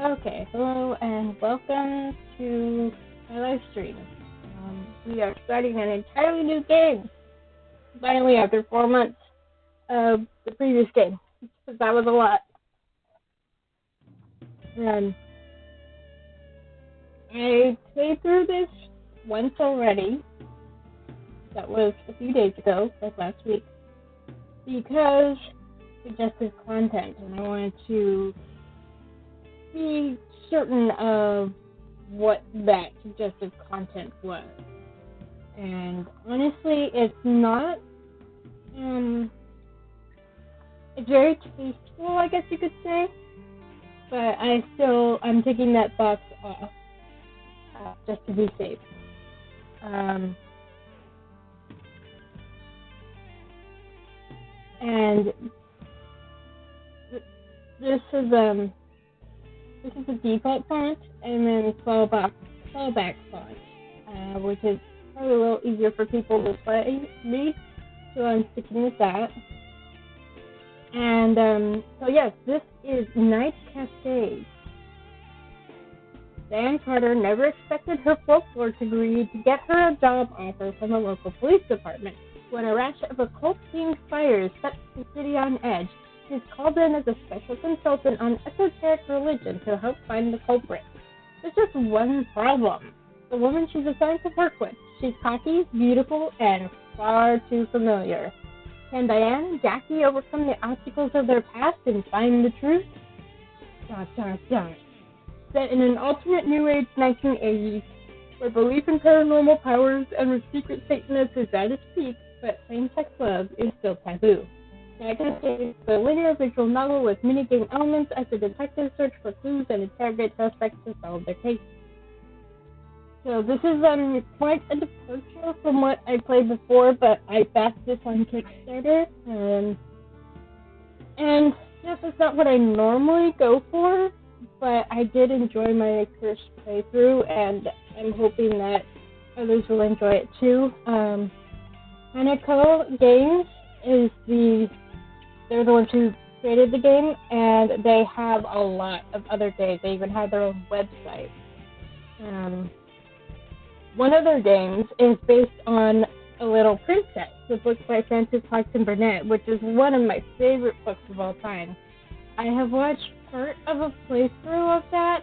Okay, hello and welcome to my live stream. We are starting an entirely new game. Finally, after 4 months of the previous game, because that was a lot. I played through this once already. That was a few days ago, like last week, because suggested content, and I wanted to be certain of what that suggested content was. And honestly, it's not, it's very tasteful, I guess you could say, but I'm taking that box off, just to be safe. And this is the default font, and then fallback font, which is probably a little easier for people to read, so I'm sticking with that. And so yes, this is Night Cascades. Diane Carter never expected her folklore degree to get her a job offer from a local police department. When a rash of occult-themed fires sets the city on edge, she is called in as a special consultant on esoteric religion to help find the culprit. There's just one problem. The woman she's assigned to work with. She's cocky, beautiful, and far too familiar. Can Diane and Jackie overcome the obstacles of their past and find the truth? Dun, dun, dun. Set in an alternate New Age 1980s, where belief in paranormal powers and with secret Satanists is at its peak, but same-sex love is still taboo. Night Cascades is a linear visual novel with minigame elements as the detectives search for clues and interrogate suspects to solve their case. So this is quite a departure from what I played before, but I backed this on Kickstarter. And yes, it's not what I normally go for, but I did enjoy my first playthrough, and I'm hoping that others will enjoy it too. Hanako Games they're the ones who created the game, and they have a lot of other games. They even have their own website. One of their games is based on A Little Princess, the book by Frances Hodgson Burnett, which is one of my favorite books of all time. I have watched part of a playthrough of that,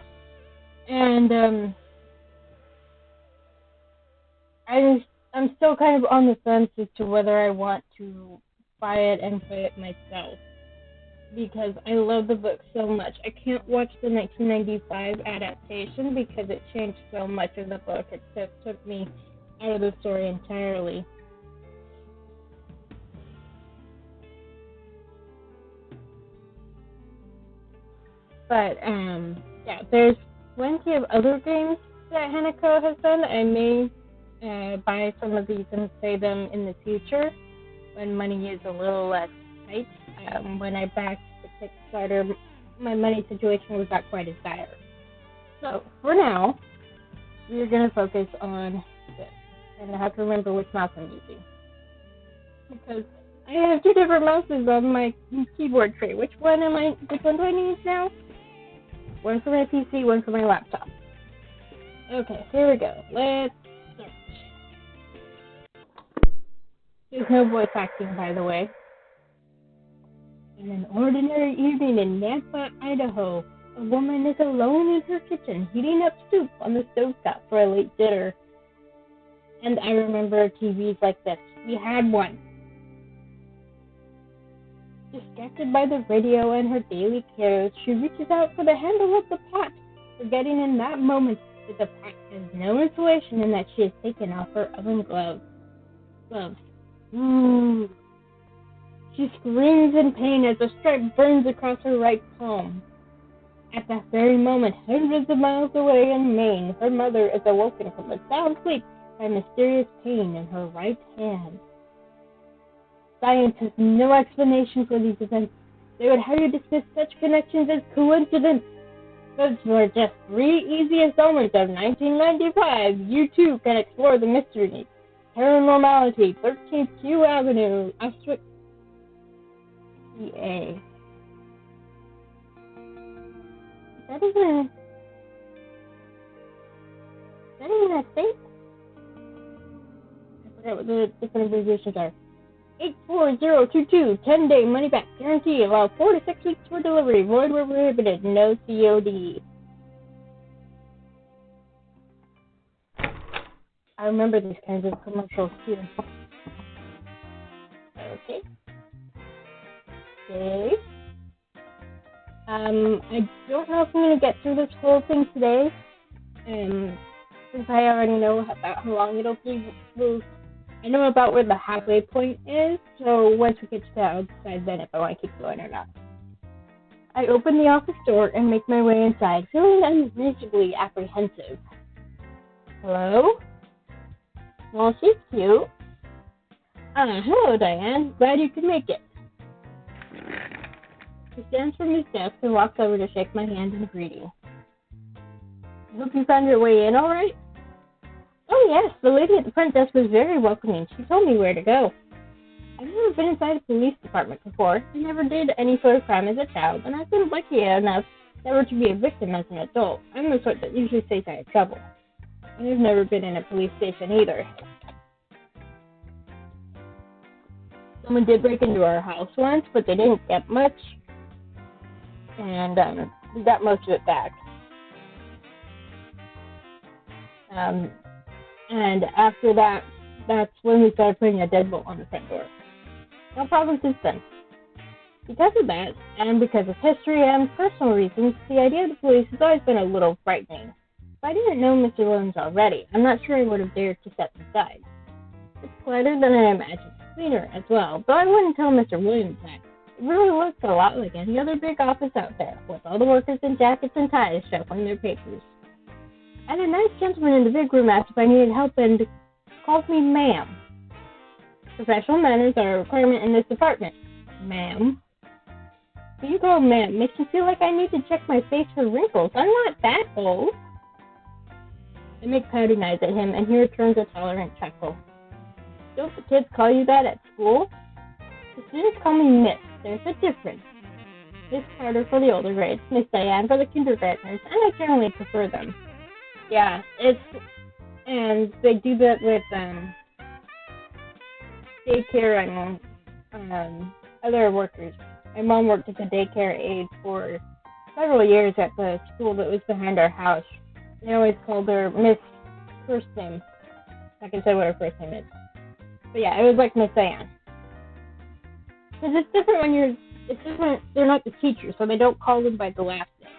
and I'm still kind of on the fence as to whether I want to buy it and play it myself, because I love the book so much. I can't watch the 1995 adaptation because it changed so much of the book. It just took me out of the story entirely. But, yeah, there's plenty of other games that Hanako has done. I may buy some of these and play them in the future when money is a little less tight. When I backed the Kickstarter, my money situation was not quite as dire. So, for now, we're going to focus on this. And I have to remember which mouse I'm using, because I have two different mouses on my keyboard tray. Which one do I need now? One for my PC, one for my laptop. Okay, here we go. Let's start. There's no voice acting, by the way. In an ordinary evening in Nampa, Idaho, a woman is alone in her kitchen, heating up soup on the stovetop for a late dinner. And I remember TVs like this. We had one. Distracted by the radio and her daily cares, she reaches out for the handle of the pot, forgetting in that moment that the pot has no insulation and that she has taken off her oven gloves. Ooh. She screams in pain as a stripe burns across her right palm. At that very moment, hundreds of miles away in Maine, her mother is awoken from a sound sleep by mysterious pain in her right hand. Science has no explanation for these events. They would have you dismiss such connections as coincidence. But for just 3 easy installments of 1995, you too can explore the mystery. Paranormality, 13th Q Avenue, Auschwitz, PA. That isn't a state? I forgot what the different abbreviations are. 84022, 10-day money-back guarantee. Allow 4 to 6 weeks for delivery. Void where prohibited. No COD. I remember these kinds of commercials too. Okay. I don't know if I'm going to get through this whole thing today. Since I already know about how long it'll be. I know about where the halfway point is, so once we get to that, I'll decide then if I want to keep going or not. I open the office door and make my way inside, feeling unreasonably apprehensive. Hello? Well, she's cute. Hello, Diane. Glad you could make it. He stands from his desk and walks over to shake my hand in greeting. I hope you found your way in all right? Oh, yes. The lady at the front desk was very welcoming. She told me where to go. I've never been inside a police department before. I never did any sort of crime as a child, and I've been lucky enough never to be a victim as an adult. I'm the sort that usually stays out of trouble. And I've never been in a police station either. Someone did break into our house once, but they didn't get much. And we got most of it back. And after that, that's when we started putting a deadbolt on the front door. No problem since then. Because of that, and because of history and personal reasons, the idea of the police has always been a little frightening. If I didn't know Mr. Williams already, I'm not sure I would have dared to step inside. It's quieter than I imagined, cleaner as well, though I wouldn't tell Mr. Williams that. It really looks a lot like any other big office out there, with all the workers in jackets and ties shuffling their papers. And a nice gentleman in the big room asked if I needed help and calls me ma'am. Professional manners are a requirement in this department. Ma'am. Being called ma'am makes me feel like I need to check my face for wrinkles. I'm not that old. I make pouting eyes at him, and he returns a tolerant chuckle. Don't the kids call you that at school? The students call me Miss. There's a difference. Miss Carter for the older grades, Miss Diane for the kindergartners, and I generally prefer them. Yeah, and they do that with daycare and other workers. My mom worked as a daycare aide for several years at the school that was behind our house. They always called her Miss first name. I can say what her first name is. But yeah, it was like Miss Diane. Because it's different when they're not the teacher, so they don't call them by the last name.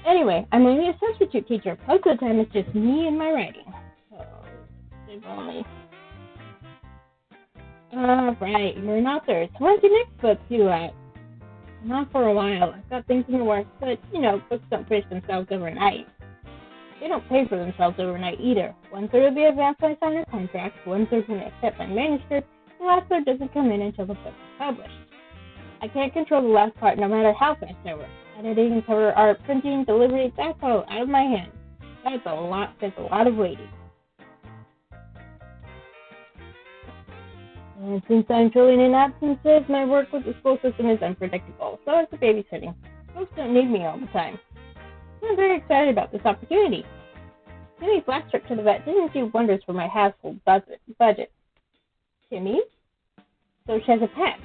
Anyway, I'm only a substitute teacher. Most of the time it's just me and my writing. Oh, if only. Right, you're an author. So when's your next book due out? Not for a while. I've got things in the works, but, books don't finish themselves overnight. They don't pay for themselves overnight either. 1/3 of the advance I sign a contract, 1/3 when they accept my manuscript, the last third doesn't come in until the book is published. I can't control the last part no matter how fast I work. Editing, cover art, printing, delivery, that's all out of my hands. That's a lot of waiting. And since I'm filling in absences, my work with the school system is unpredictable, so is the babysitting. Folks don't need me all the time. I'm very excited about this opportunity. Timmy's last trip to the vet didn't do wonders for my household budget. Timmy? So she has a pet.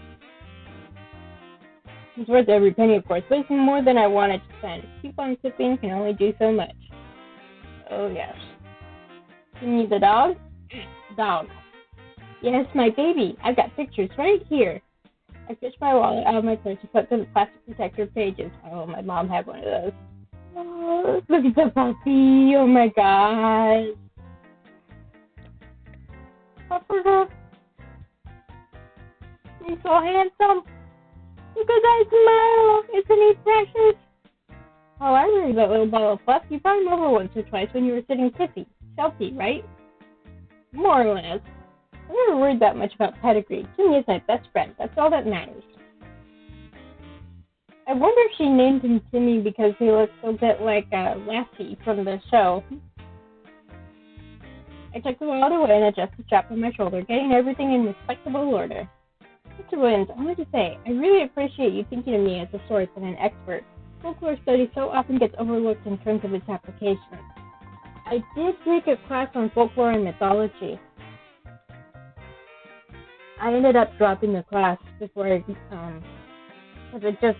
It's worth every penny, of course, but it's more than I wanted to spend. Coupon clipping can only do so much. Oh, yes. Timmy the dog? Dog. Yes, my baby. I've got pictures right here. I fished my wallet out of my purse and put the plastic protector pages. Oh, my mom had one of those. Oh, look at the puppy. Oh, my God. Pupper. He's so handsome. Look at that smile. Isn't he precious? Oh, I remember that little bottle of fluff. You brought him over once or twice when you were sitting Chelsea, right? More or less. I never worried that much about pedigree. Timmy is my best friend. That's all that matters. I wonder if she named him Timmy because he looks a bit like Lassie from the show. I took the wallet away and adjusted the strap on my shoulder, getting everything in respectable order. Mr. Williams, I wanted to say, I really appreciate you thinking of me as a source and an expert. Folklore study so often gets overlooked in terms of its application. I did take a class on folklore and mythology. I ended up dropping the class before because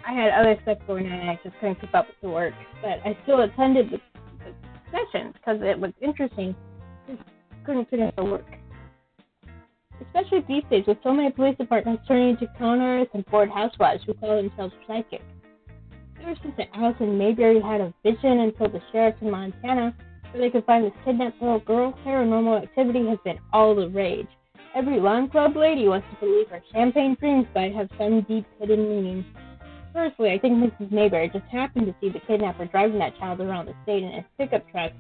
I had other stuff going on and I just couldn't keep up with the work. But I still attended the sessions because it was interesting. Just couldn't finish the work. Especially these days, with so many police departments turning into con artists and bored housewives who call themselves psychic. Ever since Allison Mayberry had a vision and told the sheriffs in Montana where they could find this kidnapped little girl, paranormal activity has been all the rage. Every lawn club lady wants to believe her champagne dreams might have some deep hidden meaning. Firstly, I think Mrs. Mayberry just happened to see the kidnapper driving that child around the state in his pickup truck,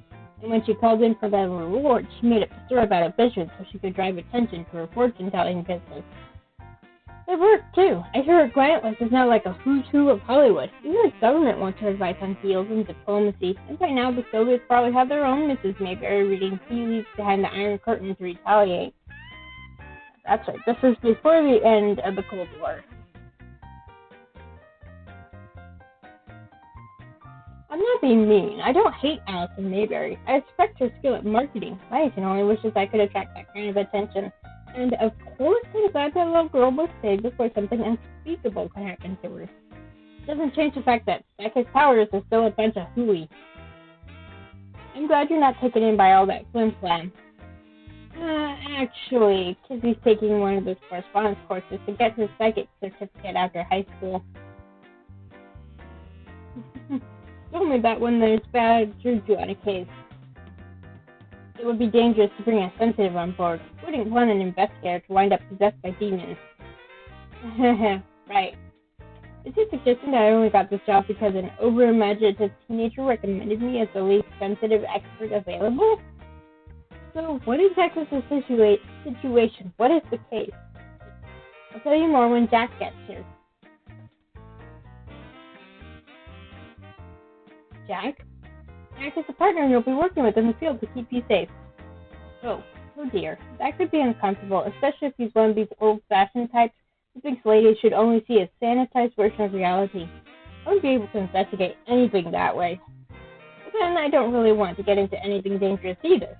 and when she called in for the reward, she made up a story about a vision so she could drive attention to her fortune-telling business. It worked, too. I hear her client list is now like a who's who of Hollywood. Even the government wants her advice on deals and diplomacy, and by now the Soviets probably have their own Mrs. Mayberry reading tea leaves behind the Iron Curtain to retaliate. That's right, this is before the end of the Cold War. I'm not being mean. I don't hate Allison Mayberry. I respect her skill at marketing. My agent only wishes I could attract that kind of attention. And of course, I'm glad that little girl was saved before something unspeakable could happen to her. It doesn't change the fact that psychic powers are still a bunch of hooey. I'm glad you're not taken in by all that flim-flam. Actually, Kizzy's taking one of those correspondence courses to get his psychic certificate after high school. Only that when there's bad juju on a case. It would be dangerous to bring a sensitive on board. Wouldn't want an investigator to wind up possessed by demons. Right. Is he suggesting that I only got this job because an over-imaginative teenager recommended me as the least sensitive expert available? So, what exactly is the situation? What is the case? I'll tell you more when Jack gets here. Jack? Jack is a partner you'll be working with in the field to keep you safe. Oh dear. That could be uncomfortable, especially if he's one of these old-fashioned types who thinks ladies should only see a sanitized version of reality. I wouldn't be able to investigate anything that way. But then I don't really want to get into anything dangerous either.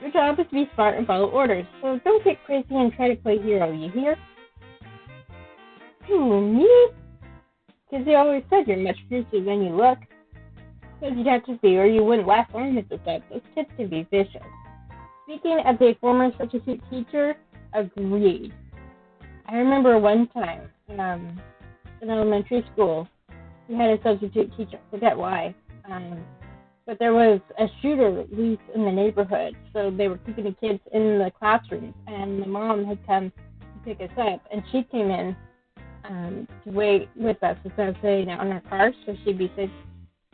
Your job is to be smart and follow orders, so don't get crazy and try to play hero, you hear? Who, me? Because you always said you're much fiercer than you look. Because you'd have to be, or you wouldn't last long at this up. Those tips can be vicious. Speaking as a former substitute teacher, agreed. I remember one time, in elementary school, we had a substitute teacher, I forget why, but there was a shooter loose in the neighborhood, so they were keeping the kids in the classrooms, and the mom had come to pick us up, and she came in to wait with us instead of sitting out in our car, so she'd be safe.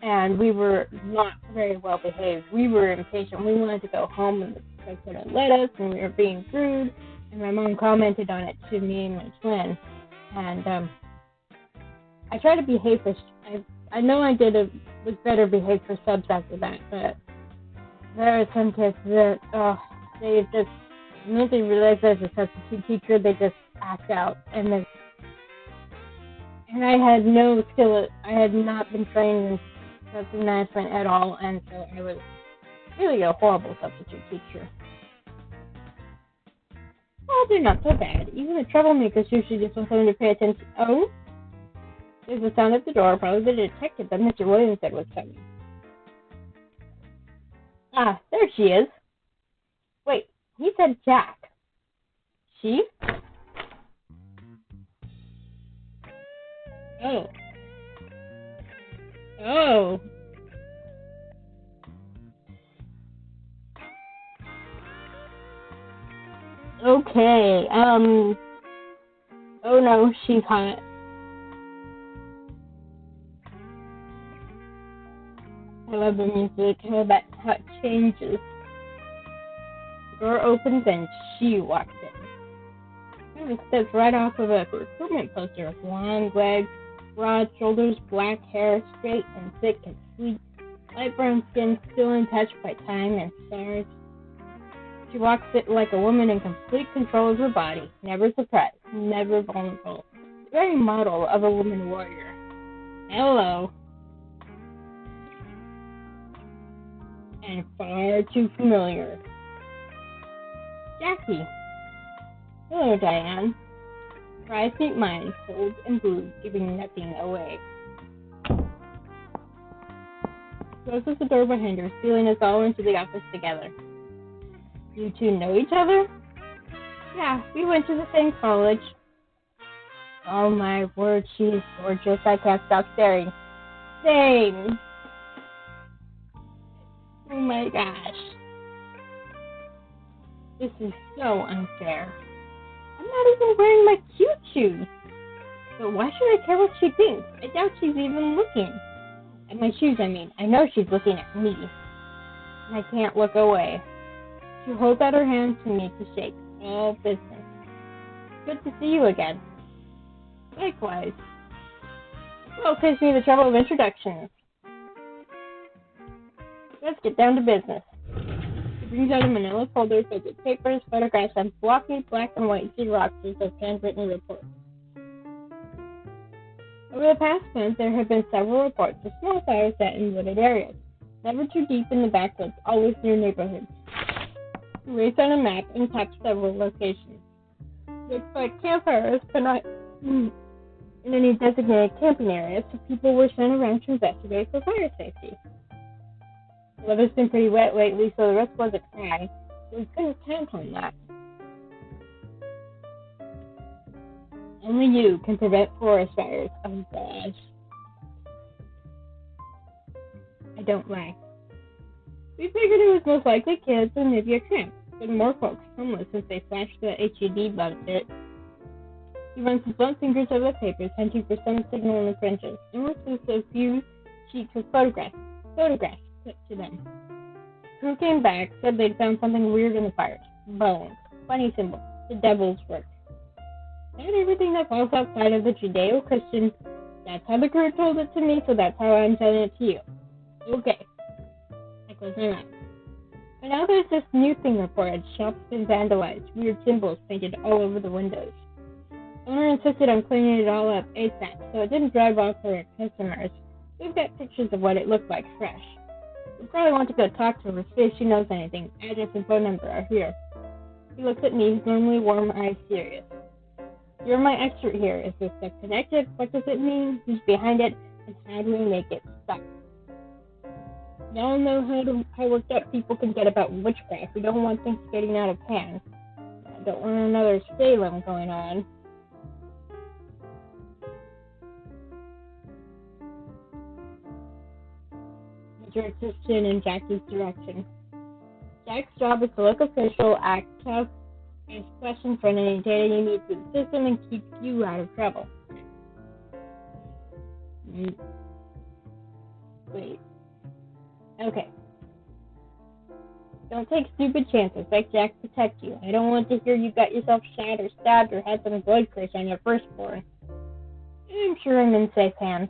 And we were not very well behaved. We were impatient. We wanted to go home, and the guy couldn't let us, and we were being rude. And my mom commented on it to me and my twin. And I tried to behave for. I know I was better behaved for subs after that, but there are some kids that they just, the minute they realize there's a substitute teacher, they just act out. And I had no skill. I had not been trained in substance management at all, and so I was really a horrible substitute teacher. Well, they're not so bad. Even the troublemakers usually just want someone to pay attention. Oh, there's a sound at the door, probably the detective that Mr. Williams said was coming. Ah, there she is. Wait, he said Jack. She? Oh. Oh. Okay. Oh no, she's hot. I love the music. How it changes. The door opens and she walks in. She steps right off of a recruitment poster. Long legs, broad shoulders, black hair, straight and thick and sweet, light brown skin still untouched by time and stars. She walks it like a woman in complete control of her body, never surprised, never vulnerable. very model of a woman warrior. Hello. And far too familiar. Jackie. Hello, Diane. Her eyes meet mine, cold and blue, giving nothing away. Closes the door behind her, stealing us all into the office together. You two know each other? Yeah, we went to the same college. Oh my word, she is gorgeous. I can't stop staring. Same. Oh my gosh. This is so unfair. I'm not even wearing my cute shoes. But why should I care what she thinks? I doubt she's even looking. At my shoes, I mean. I know she's looking at me. And I can't look away. She holds out her hand to me to shake. All business. Good to see you again. Likewise. Well, it saves me the trouble of introductions. Let's get down to business. She brings out a manila folder filled with papers, photographs, and blocky black and white Xeroxes of handwritten reports. Over the past month, there have been several reports of small fires set in wooded areas, never too deep in the backwoods, always near neighborhoods. We raced on a map and tapped several locations. Looks like campfires, but not in any designated camping areas, so people were sent around to investigate for fire safety. The weather's been pretty wet lately, so the risk wasn't high, so we couldn't count on that. Only you can prevent forest fires. Oh gosh. I don't lie. We figured it was most likely kids and maybe a tramp, but more folks homeless since they flashed the HUD budget. He runs his blunt fingers over the papers, hunting for some signal in the fringes, and works with a few sheets with photographs put to them. The crew came back, said they'd found something weird in the fires. Bones. Funny symbol. The devil's work. Not everything that falls outside of the Judeo-Christian. That's how the crew told it to me, so that's how I'm telling it to you. Okay. I close my mouth. But now there's this new thing reported. Shops been vandalized. Weird symbols painted all over the windows. Owner insisted on cleaning it all up ASAP, so it didn't drive off her customers. We've got pictures of what it looked like fresh. We probably want to go talk to her, see if she knows anything. Address and phone number are here. He looks at me, his normally warm eyes serious. You're my expert here. Is this stuff connected? What does it mean? Who's behind it? And how do we make it stop? Y'all know how worked up people can get about witchcraft. We don't want things getting out of hand. I don't want another Salem going on. He jerks his chin in Jackie's direction. Jack's job is to look official, act tough, ask questions for any data you need through the system, and keep you out of trouble. Wait. Okay. Don't take stupid chances. Let Jack protect you. I don't want to hear you got yourself shot or stabbed or had some blood curse on your firstborn. I'm sure I'm in safe hands.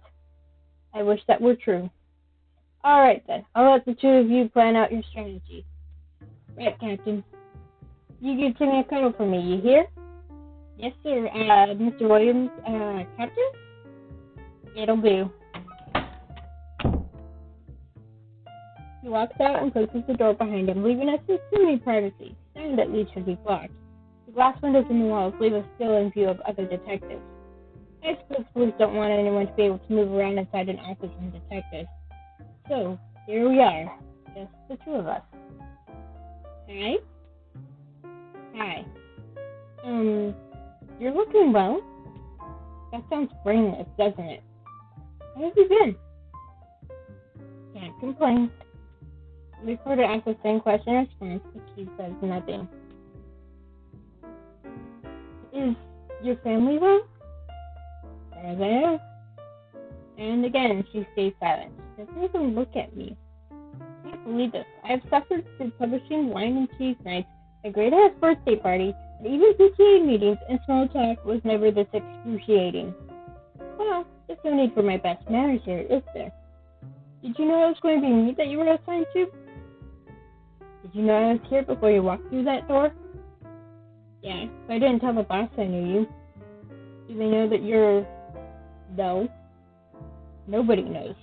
I wish that were true. Alright then. I'll let the two of you plan out your strategy. Right, Captain. You give Timmy a cuddle for me, you hear? Yes, sir. Mr. Williams, Captain? It'll do. He walks out and closes the door behind him, leaving us with semi-privacy. Sound at least should be blocked. The glass windows in the walls leave us still in view of other detectives. I suppose police don't want anyone to be able to move around inside an office from detectives. So, here we are. Just the two of us. Hi? Hi. You're looking well. That sounds brainless, doesn't it? How have you been? Can't complain. The reporter asks the same question in response, but she says nothing. Is your family well? There they are. And again, she stays silent. She doesn't even look at me. I can't believe this. I have suffered through publishing wine and cheese nights, a great-ass birthday party, and even PTA meetings, and small talk was never this excruciating. Well, there's no need for my best manners here, is there? Did you know it was going to be me that you were assigned to? Did you know I was here before you walked through that door? Yeah, but I didn't tell the boss I knew you. Do they know that you're... No. Nobody knows.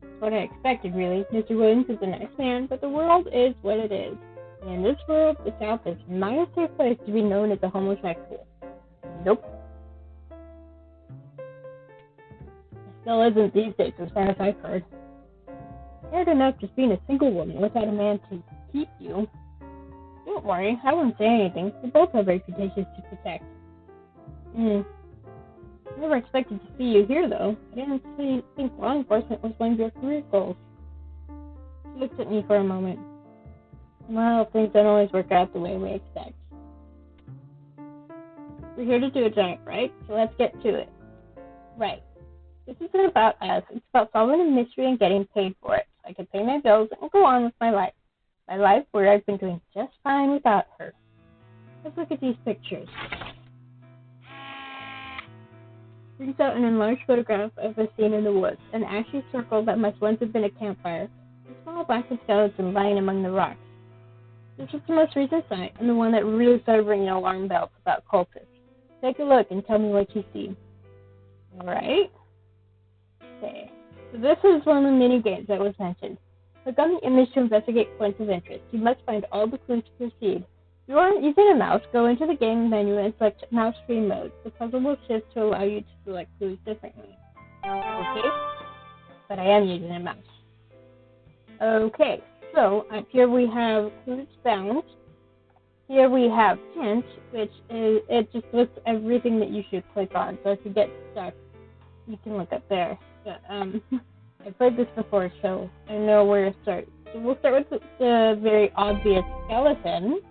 That's what I expected, really. Mr. Williams is a nice man, but the world is what it is. And in this world, the South is not a safe place to be known as a homosexual. Nope. It still isn't these days, as far as I've heard. Hard enough just being a single woman without a man to keep you. Don't worry, I won't say anything. We both have reputations to protect. I never expected to see you here, though. I didn't think law enforcement was one of your career goals. She looked at me for a moment. Well, things don't always work out the way we expect. We're here to do a job, right? So let's get to it. Right. This isn't about us. It's about solving a mystery and getting paid for it. So I can pay my bills and go on with my life. My life where I've been doing just fine without her. Let's look at these pictures. Brings out an enlarged photograph of a scene in the woods, an ashy circle that must once have been a campfire, a small blackened skeleton lying among the rocks. This was the most recent sight, and the one that really started ringing alarm bells about cultists. Take a look and tell me what you see. Alright. Okay. So this is one of the mini games that was mentioned. Click on the image to investigate points of interest. You must find all the clues to proceed. If you aren't using a mouse, go into the game menu and select mouse free mode. The puzzle will shift to allow you to select clues differently. Okay? But I am using a mouse. Okay, so up here we have clues found. Here we have hint, which is, it just lists everything that you should click on. So if you get stuck, you can look up there. But, I played this before, so I know where to start. So we'll start with the very obvious skeleton.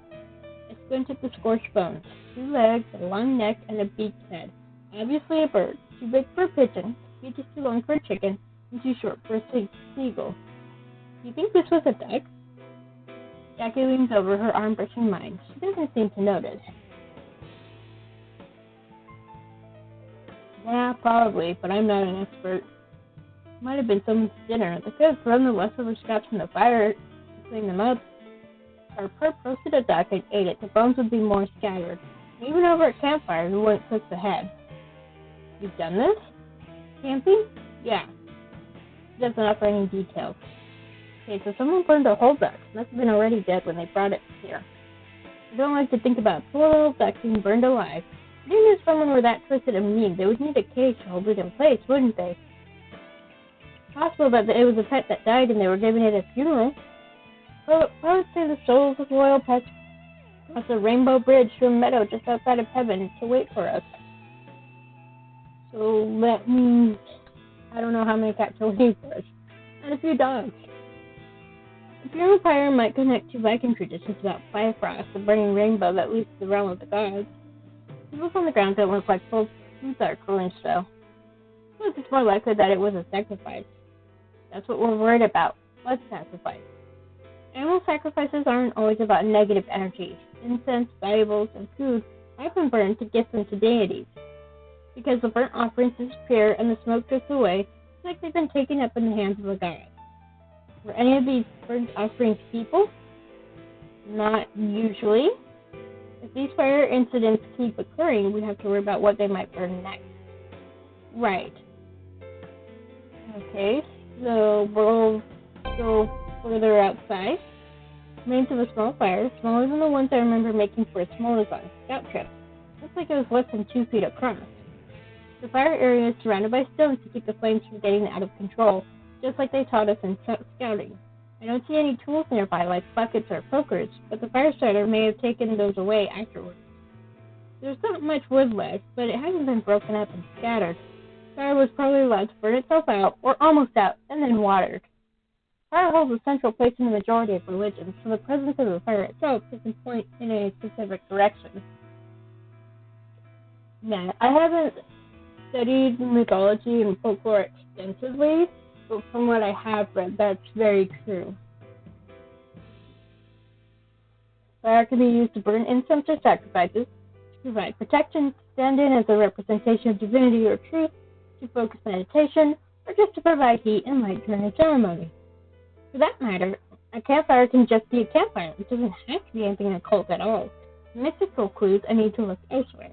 I squint at the scorched bones. 2 legs, a long neck, and a beaked head. Obviously a bird. Too big for a pigeon, beak is too long for a chicken, and too short for a seagull. Do you think this was a duck? Jackie leans over, her arm brushing mine. She doesn't seem to notice. Yeah, probably, but I'm not an expert. Might have been someone's dinner. They could have thrown the leftover scraps from the fire to clean them up. Or roasted a duck and ate it. The bones would be more scattered. Even over at campfire, we wouldn't cook the head. You've done this? Camping? Yeah. She doesn't offer any details. Okay, so someone burned a whole duck. Must have been already dead when they brought it here. I don't like to think about poor little duck being burned alive. Even if someone were that twisted and mean, they would need a cage to hold it in place, wouldn't they? Possible that it was a pet that died and they were giving it a funeral. Well, I would say the souls of royal pets cross a rainbow bridge to a meadow just outside of heaven to wait for us. So that means I don't know how many cats are waiting for us. And a few dogs. The funeral pyre might connect to Viking traditions about Bifrost, the burning rainbow that leads to the realm of the gods. People on the ground don't look like full Plutarch ruins, though. So it's more likely that it was a sacrifice. That's what we're worried about. What sacrifice? Animal sacrifices aren't always about negative energy. Incense, valuables, and food have been burned to gift them to deities. Because the burnt offerings disappear and the smoke drifts away, it's like they've been taken up in the hands of a god. Were any of these burnt offerings people? Not usually. If these fire incidents keep occurring, we have to worry about what they might burn next. Right. Okay, so we'll go further outside. Remains of a small fire, smaller than the ones I remember making for a Smolazon scout trip. Looks like it was less than 2 feet across. The fire area is surrounded by stones to keep the flames from getting out of control, just like they taught us in scouting. I don't see any tools nearby like buckets or pokers, but the fire starter may have taken those away afterwards. There's not much wood left, but it hasn't been broken up and scattered. Fire was probably allowed to burn itself out, or almost out, and then watered. Fire holds a central place in the majority of religions, so the presence of the fire itself doesn't point in a specific direction. Now, I haven't studied mythology and folklore extensively, but from what I have read, that's very true. Fire can be used to burn incense or sacrifices, to provide protection, to stand in as a representation of divinity or truth, to focus meditation, or just to provide heat and light during a ceremony. For that matter, a campfire can just be a campfire. It doesn't have to be anything occult at all. For mystical clues, I need to look elsewhere.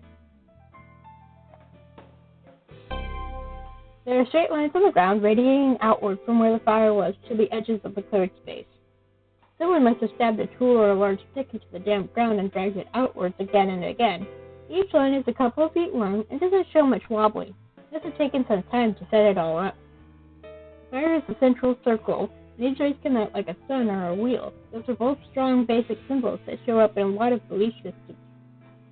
There are straight lines on the ground radiating outward from where the fire was to the edges of the cleared space. Someone must have stabbed a tool or a large stick into the damp ground and dragged it outwards again and again. Each line is a couple of feet long and doesn't show much wobbling. This has taken some time to set it all up. Fire is the central circle, and each rays come out like a sun or a wheel. Those are both strong basic symbols that show up in a lot of belief systems.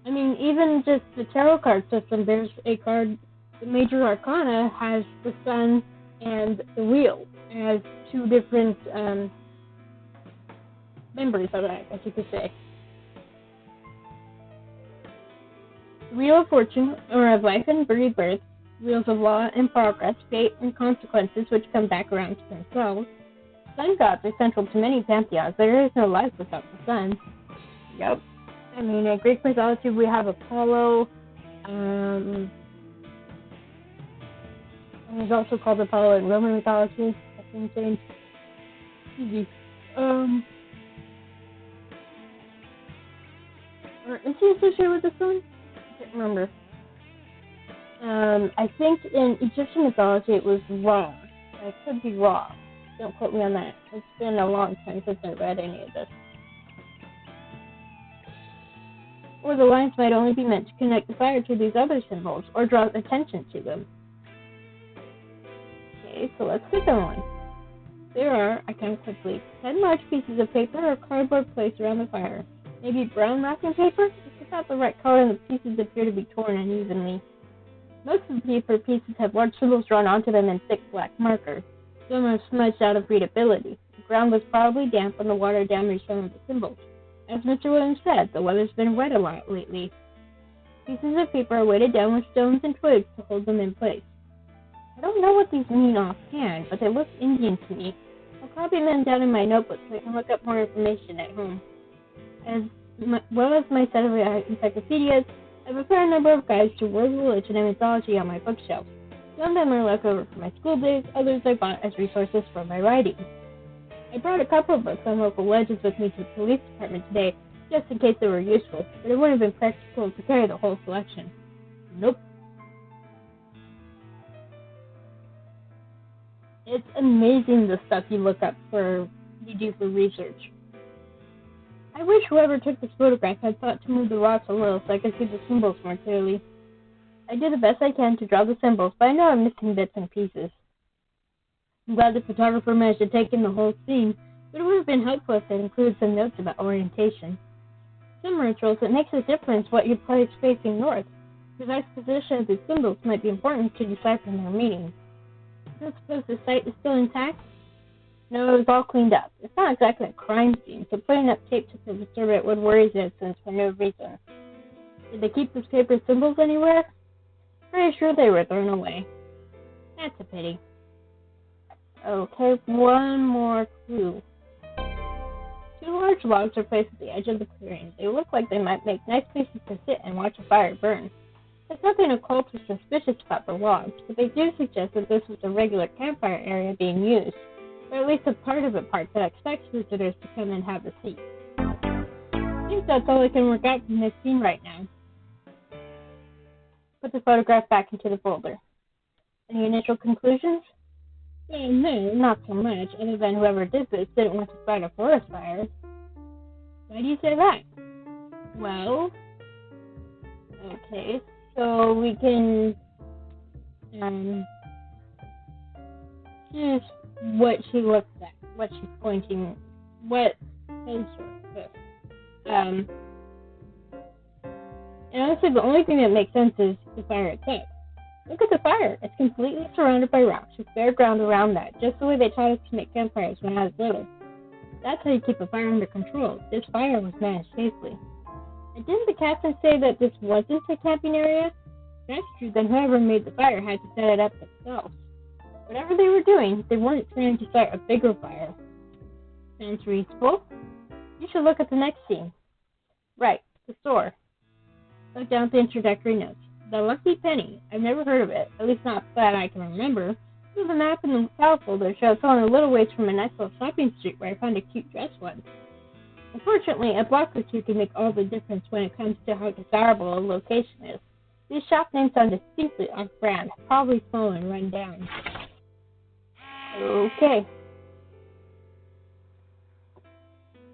I mean, even just the tarot card system, there's a card, the major arcana has the sun and the wheel as two different members of that, as you could say. The Wheel of Fortune, or of life and rebirth, wheels of law and progress, fate and consequences which come back around to themselves. Sun gods are central to many pantheons. There is no life without the sun. Yep. I mean, in Greek mythology we have Apollo, and he's also called Apollo in Roman mythology. That's insane. Easy. Or is he associated with the sun? I can't remember. I think in Egyptian mythology it was Ra. I could be wrong. Don't quote me on that. It's been a long time since I read any of this. Or the lines might only be meant to connect the fire to these other symbols, or draw attention to them. Okay, so let's get going. There are, I count quickly, 10 large pieces of paper or cardboard placed around the fire. Maybe brown wrapping paper? It's about the right color and the pieces appear to be torn unevenly. Most of the paper pieces have large symbols drawn onto them in thick black marker. Some are smudged out of readability. The ground was probably damp and the water damaged some of the symbols. As Mr. Williams said, the weather's been wet a lot lately. Pieces of paper are weighted down with stones and twigs to hold them in place. I don't know what these mean offhand, but they look Indian to me. I'll copy them down in my notebook so I can look up more information at home. As well as my set of encyclopedias, I have a fair number of guides to world religion and mythology on my bookshelf. Some of them are left over from my school days, others I bought as resources for my writing. I brought a couple of books on local legends with me to the police department today, just in case they were useful, but it wouldn't have been practical to carry the whole selection. Nope. It's amazing the stuff you look up you do for research. I wish whoever took this photograph had thought to move the rocks a little so I could see the symbols more clearly. I did the best I can to draw the symbols, but I know I'm missing bits and pieces. I'm glad the photographer managed to take in the whole scene, but it would have been helpful if it included some notes about orientation. Some rituals, it makes a difference what you place facing north. The precise position of these symbols might be important to deciphering their meaning. I don't suppose the site is still intact? No, it was all cleaned up. It's not exactly a crime scene, so putting up tape to disturb it would worry citizens for no reason. Did they keep those paper symbols anywhere? Pretty sure they were thrown away. That's a pity. Okay, one more clue. Two large logs are placed at the edge of the clearing. They look like they might make nice places to sit and watch a fire burn. There's nothing occult or suspicious about the logs, but they do suggest that this was a regular campfire area being used, or at least a part of a park that expects visitors to come and have a seat. I think that's all I can work out from this scene right now. Put the photograph back into the folder. Any initial conclusions? No, not so much, other than whoever did this didn't want to start a forest fire. Why do you say that? Well, okay, so we can choose what she looks at, what she's pointing, what is this. And honestly, the only thing that makes sense is the fire itself. Look at the fire. It's completely surrounded by rocks with bare ground around that, just the way they taught us to make campfires when I was little. That's how you keep a fire under control. This fire was managed safely. And didn't the captain say that this wasn't a camping area? If that's true, then whoever made the fire had to set it up themselves. Whatever they were doing, they weren't trying to start a bigger fire. Sounds reasonable. You should look at the next scene. Right, the store. Look down at the introductory notes. The Lucky Penny. I've never heard of it, at least not that I can remember. There's a map in the file folder shows it's only a little ways from a nice little shopping street where I found a cute dress once. Unfortunately, a block or two can make all the difference when it comes to how desirable a location is. These shop names sound distinctly off-brand, probably small and run down. Okay.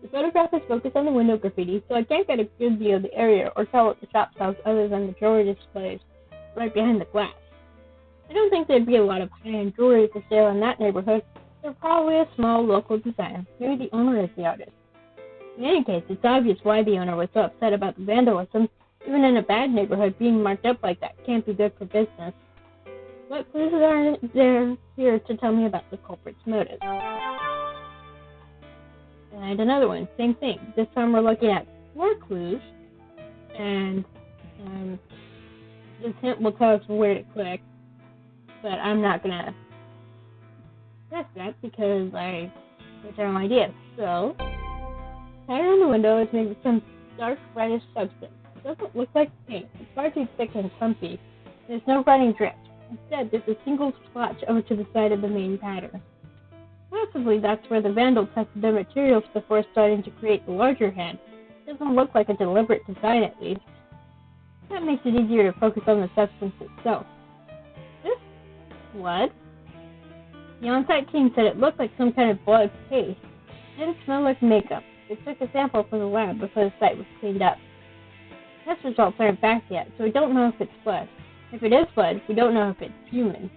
The photograph is focused on the window graffiti, so I can't get a good view of the area or tell what the shop sells other than the jewelry displays right behind the glass. I don't think there'd be a lot of high-end jewelry for sale in that neighborhood. They're probably a small local designer. Maybe the owner is the artist. In any case, it's obvious why the owner was so upset about the vandalism. Even in a bad neighborhood, being marked up like that can't be good for business. What clues are there here to tell me about the culprit's motive? And another one, same thing. This time we're looking at 4 clues, and this hint will tell us where to click, but I'm not going to press that because I have no idea. So, pattern on the window is made with some dark reddish substance. It doesn't look like paint. It's far too thick and clumpy. There's no running drift. Instead, there's a single splotch over to the side of the main pattern. Possibly that's where the vandal tested their materials before starting to create the larger hand. It doesn't look like a deliberate design, at least. That makes it easier to focus on the substance itself. This blood? The on-site team said it looked like some kind of blood paste. It didn't smell like makeup. They took a sample from the lab before the site was cleaned up. Test results aren't back yet, so we don't know if it's blood. If it is blood, we don't know if it's human.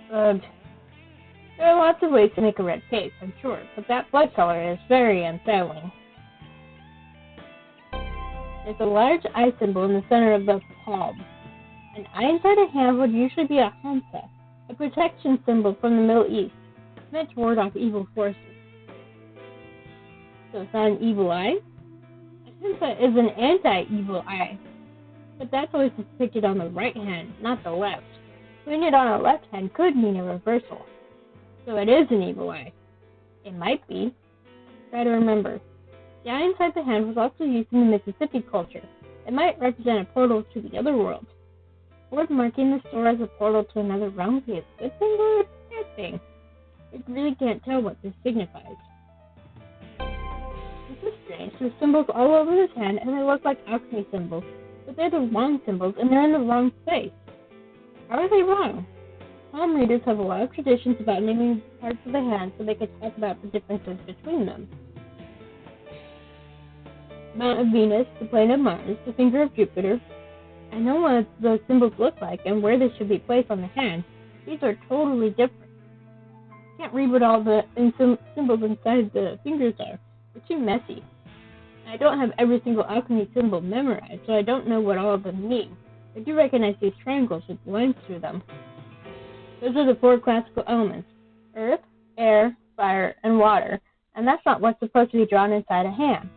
There are lots of ways to make a red paste, I'm sure, but that blood color is very unsettling. There's a large eye symbol in the center of the palm. An eye inside a hand would usually be a hamsa, a protection symbol from the Middle East, meant to ward off evil forces. So it's not an evil eye? A hamsa is an anti-evil eye, but that's always depicted on the right hand, not the left. Putting it on a left hand could mean a reversal. So it is an evil eye. It might be. Try to remember. The eye inside the hand was also used in the Mississippi culture. It might represent a portal to the other world. Would marking the store as a portal to another realm be a good thing or a bad thing? I really can't tell what this signifies. This is strange. There's symbols all over this hand, and they look like alchemy symbols, but they're the wrong symbols, and they're in the wrong place. How are they wrong? Palm readers have a lot of traditions about naming parts of the hand so they can talk about the differences between them. Mount of Venus, the plane of Mars, the finger of Jupiter. I know what those symbols look like and where they should be placed on the hand. These are totally different. I can't read what all the symbols inside the fingers are. They're too messy. I don't have every single alchemy symbol memorized, so I don't know what all of them mean. I do recognize these triangles with lines through them. Those are the 4 classical elements: earth, air, fire, and water, and that's not what's supposed to be drawn inside a hand.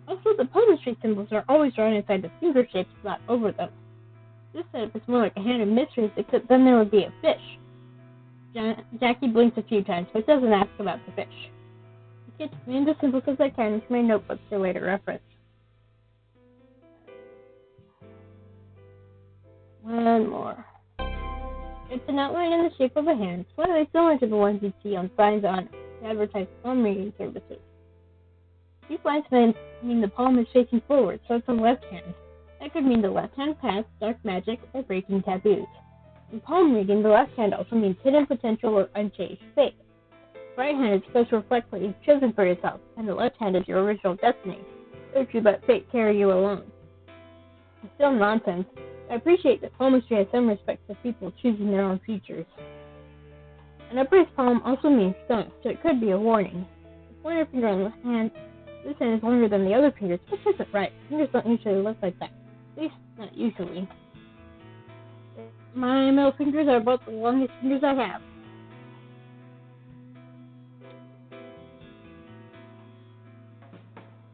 Also, the palmistry symbols are always drawn inside the finger shapes, not over them. This setup is more like a hand of mysteries, except then there would be a fish. Jackie blinks a few times, but doesn't ask about the fish. I get as many symbols as I can into my notebook for later reference. One more. It's an outline in the shape of a hand, slightly similar to the ones you see on signs on advertised palm reading services. These lines mean the palm is facing forward, so it's the left hand. That could mean the left hand paths, dark magic, or breaking taboos. In palm reading, the left hand also means hidden potential or unchanged fate. The right hand is supposed to reflect what you've chosen for yourself, and the left hand is your original destiny. Don't you let fate carry you alone. It's still nonsense. I appreciate that palmistry has some respect for people choosing their own futures. An upraised palm also means stunt, so it could be a warning. The pointer finger on the hand, this hand is longer than the other fingers, which isn't right. Fingers don't usually look like that. At least, not usually. My middle fingers are about the longest fingers I have.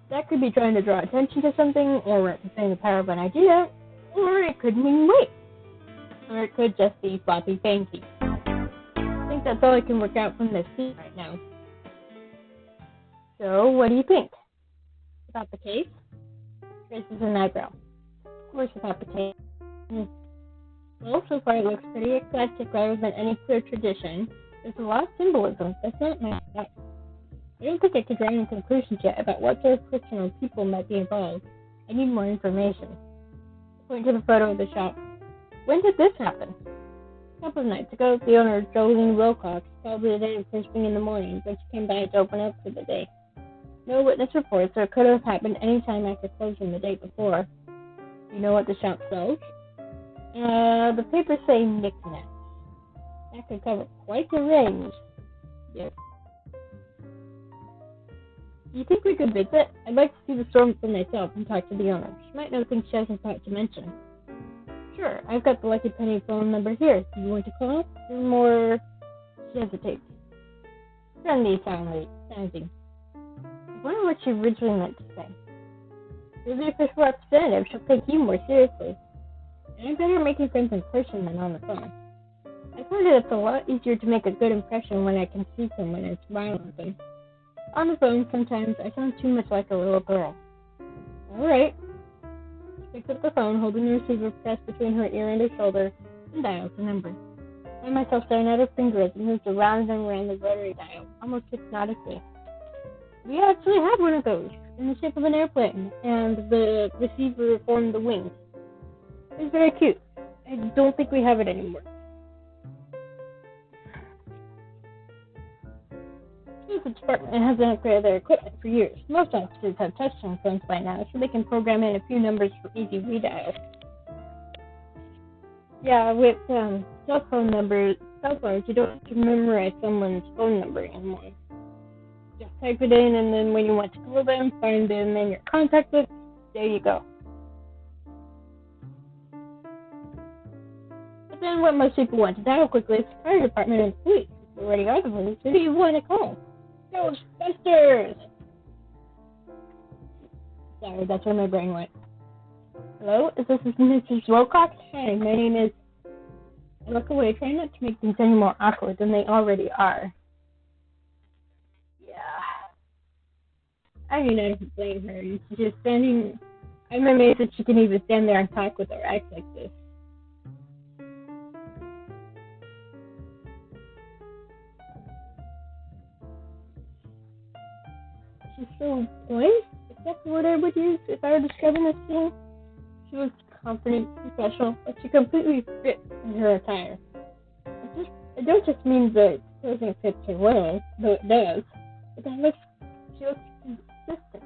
That could be trying to draw attention to something, or representing the power of an idea, or it could mean wait. Or it could just be floppy panky. I think that's all I can work out from this scene right now. So, what do you think? About the case? Traces an eyebrow. Of course, about the case. Well, so far it looks pretty eclectic rather than any clear tradition. There's a lot of symbolism that's not matched up. I don't think I could draw any conclusions yet about what sort of person or people might be involved. I need more information. The Point to the photo of the shop. When did this happen? A couple of nights ago, the owner, Jolene Wilcox, called the day first thing in the morning when she came by to open up for the day. No witness reports, or it could have happened any time after closing the day before. You know what the shop sells? The papers say knickknacks. That could cover quite the range. Yep. Do you think we could visit? I'd like to see the store for myself and talk to the owner. She might know things she hasn't thought to mention. Sure, I've got the Lucky Penny phone number here. Do you want to call? Or more... She hesitates. Friendly sounding. I wonder what she originally meant to say. You're the official representative. She'll take you more seriously. And I'm better at making friends in person than on the phone. I find that it's a lot easier to make a good impression when I can see someone and smile at them. On the phone, sometimes I sound too much like a little girl. Alright. She picks up the phone, holding the receiver pressed between her ear and her shoulder, and dials the number. I find myself staring at her finger as it moves around and around the rotary dial, almost hypnotically. We actually have one of those, in the shape of an airplane, and the receiver formed the wings. It's very cute. I don't think we have it anymore. The department hasn't upgraded their equipment for years. Most offices have touchscreen phones by now, so they can program in a few numbers for easy redial. Yeah, with cell phones, you don't have to memorize someone's phone number anymore. Just type it in, and then when you want to call them, find them in your contact list. There you go. But then what most people want to dial quickly is the fire department and police. If you already are the police, who do you want to call? Ghostbusters! Sorry, that's where my brain went. Hello, is this Mrs. Wilcox? Hi, my name is... I look away, trying not to make things any more awkward than they already are. Yeah. I mean, I don't blame her. She's just standing... I'm amazed that she can even stand there and talk with her eyes like this. She's so poised. Is that the word I would use if I were describing this scene? She was confident, professional, but she completely fits in her attire. I don't just mean that clothing fits her well, though it does, but she looks consistent.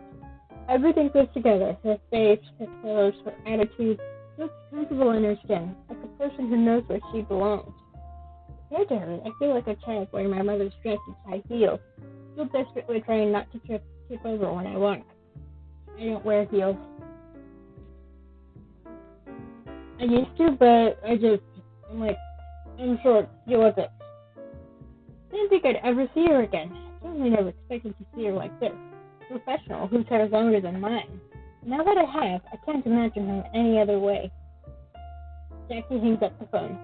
Everything fits together. Her face, her clothes, her attitude. She looks comfortable in her skin, like a person who knows where she belongs. Compared to her, I feel like a child wearing my mother's dress and high heels, still desperately trying not to trip over when I walk. I don't wear heels. I used to, but I'm short, deal with it. I didn't think I'd ever see her again. I certainly never expected to see her like this. Professional, whose hair is longer than mine. Now that I have, I can't imagine her any other way. Jackie hangs up the phone.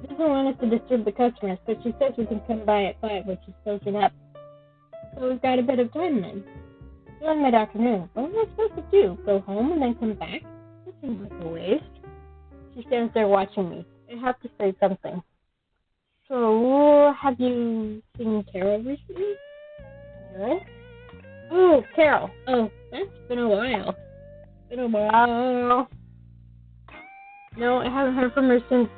She doesn't want us to disturb the customers, but she says we can come by at 5 when she's closing up. So we've got a bit of time then. Still in mid-afternoon. What am I supposed to do? Go home and then come back? That seems like a waste. She stands there watching me. I have to say something. So, have you seen Carol recently? Carol? Oh, Carol. Oh, that's been a while. No, I haven't heard from her since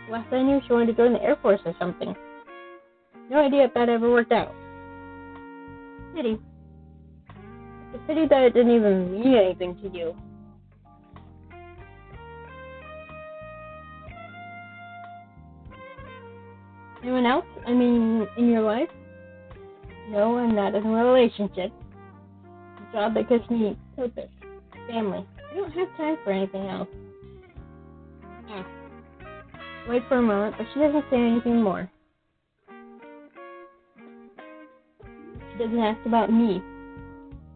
last I knew she wanted to join the Air Force or something. No idea if that ever worked out. Pity. It's a pity that it didn't even mean anything to you. Anyone else? I mean, in your life? No, I'm not in a relationship. A job that gives me purpose. Family. I don't have time for anything else. Wait for a moment, but she doesn't say anything more. She doesn't ask about me.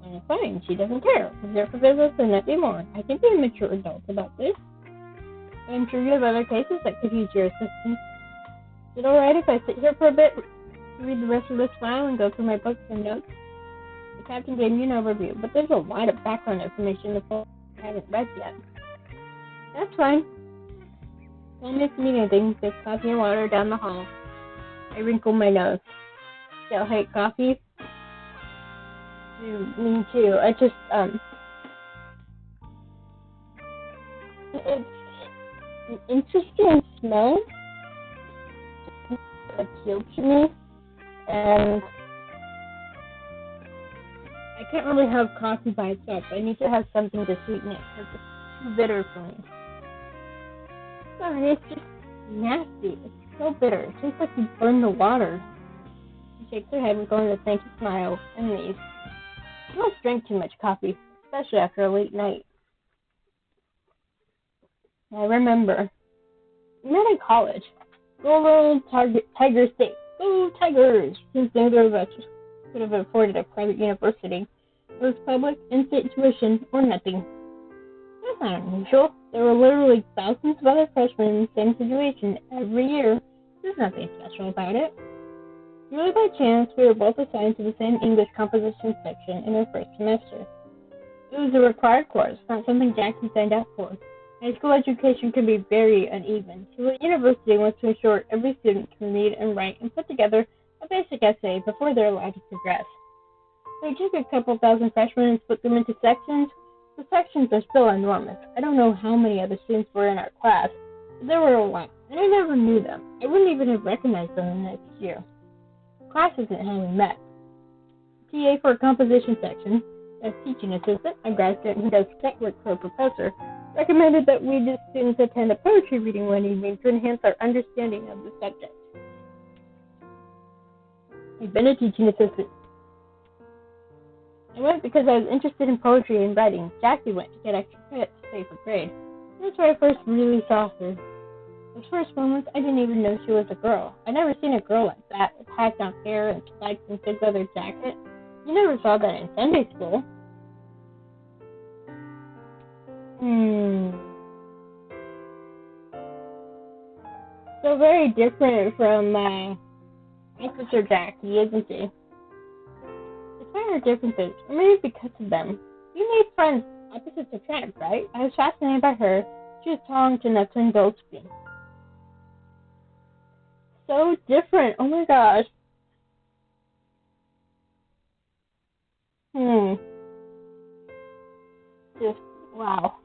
Well, fine, she doesn't care. I'm here for business and nothing more. I can be a mature adult about this. I'm sure you have other cases that could use your assistance. Is it alright if I sit here for a bit, read the rest of this file, and go through my books and notes? The captain gave me an overview, but there's a lot of background information the folks haven't read yet. That's fine. Don't miss me anything. There's coffee and water down the hall. I wrinkle my nose. Still hate coffee? Me too. It's an interesting smell that appealed to me, and I can't really have coffee by itself. I need to have something to sweeten it because it's too bitter for me. Sorry, it's just nasty. It's so bitter. It tastes like you burned the water. She shakes her head with going to thank you smile and leaves. I don't drink too much coffee, especially after a late night. I remember. We met in college. Go Tiger State. Go Tigers! Since neither of us could have afforded a private university, it was public, in-state tuition, or nothing. That's not unusual. There were literally thousands of other freshmen in the same situation every year. There's nothing special about it. Really by chance, we were both assigned to the same English composition section in our first semester. It was a required course, not something Jackie signed up for. High school education can be very uneven, so the university wants to ensure every student can read and write and put together a basic essay before they're allowed to progress. They took a couple thousand freshmen and split them into sections. The sections are still enormous. I don't know how many other students were in our class, but there were a lot, and I never knew them. I wouldn't even have recognized them the next year. Class isn't how we met. TA for a composition section, a teaching assistant, a grad student who does tech work for a professor, recommended that we as students attend a poetry reading one evening to enhance our understanding of the subject. I've been a teaching assistant. I went because I was interested in poetry and writing. Jackie went to get extra credit to stay for grade. That's where I first really saw her. Those first moments, I didn't even know she was a girl. I'd never seen a girl like that, with hacked out hair and spikes and thick leather jacket. You never saw that in Sunday school. So very different from Officer Jackie, isn't she? Despite her differences, or maybe because of them, we made friends. Opposites attract, right? I was fascinated by her. She was tall to nuts and Goldsby. So different. Oh my gosh. Just, wow.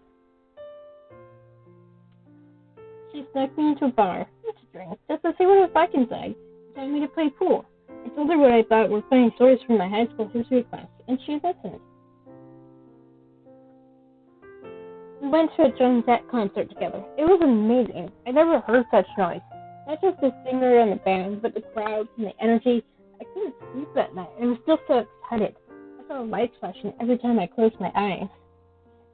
She snuck me into a bar, not to drink, just to see what it was like inside. She told me to play pool. I told her what I thought were funny stories from my high school history class, and she listened. We went to a Joan Jett concert together. It was amazing. I never heard such noise. Not just the singer and the band, but the crowds and the energy. I couldn't sleep that night. I was still so excited. I saw lights flashing every time I closed my eyes.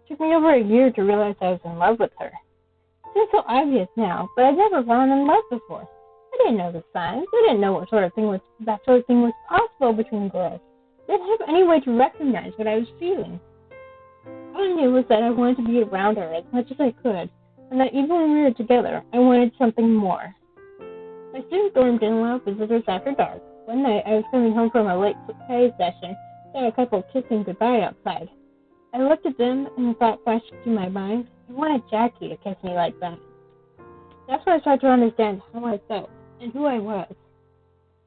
It took me over a year to realize I was in love with her. It seems so obvious now, but I'd never fallen in love before. I didn't know the signs. I didn't know that sort of thing was possible between girls. I didn't have any way to recognize what I was feeling. All I knew was that I wanted to be around her as much as I could, and that even when we were together, I wanted something more. My student dorm didn't allow visitors after dark. One night, I was coming home from a late play session, saw a couple kissing goodbye outside. I looked at them, and the thought flashed through my mind, I wanted Jackie to kiss me like that. That's when I started to understand how I felt, and who I was.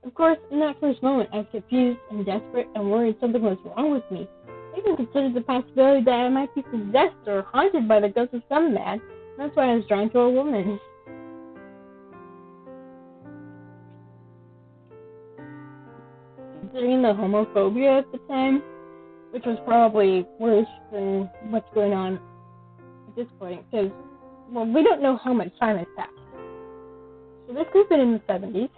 Of course, in that first moment, I was confused and desperate and worried something was wrong with me. I even considered the possibility that I might be possessed or haunted by the ghost of some man. That's why I was drawn to a woman. Considering the homophobia at the time, which was probably worse than what's going on at this point, because, well, we don't know how much time has passed. So this could have been in the 70s.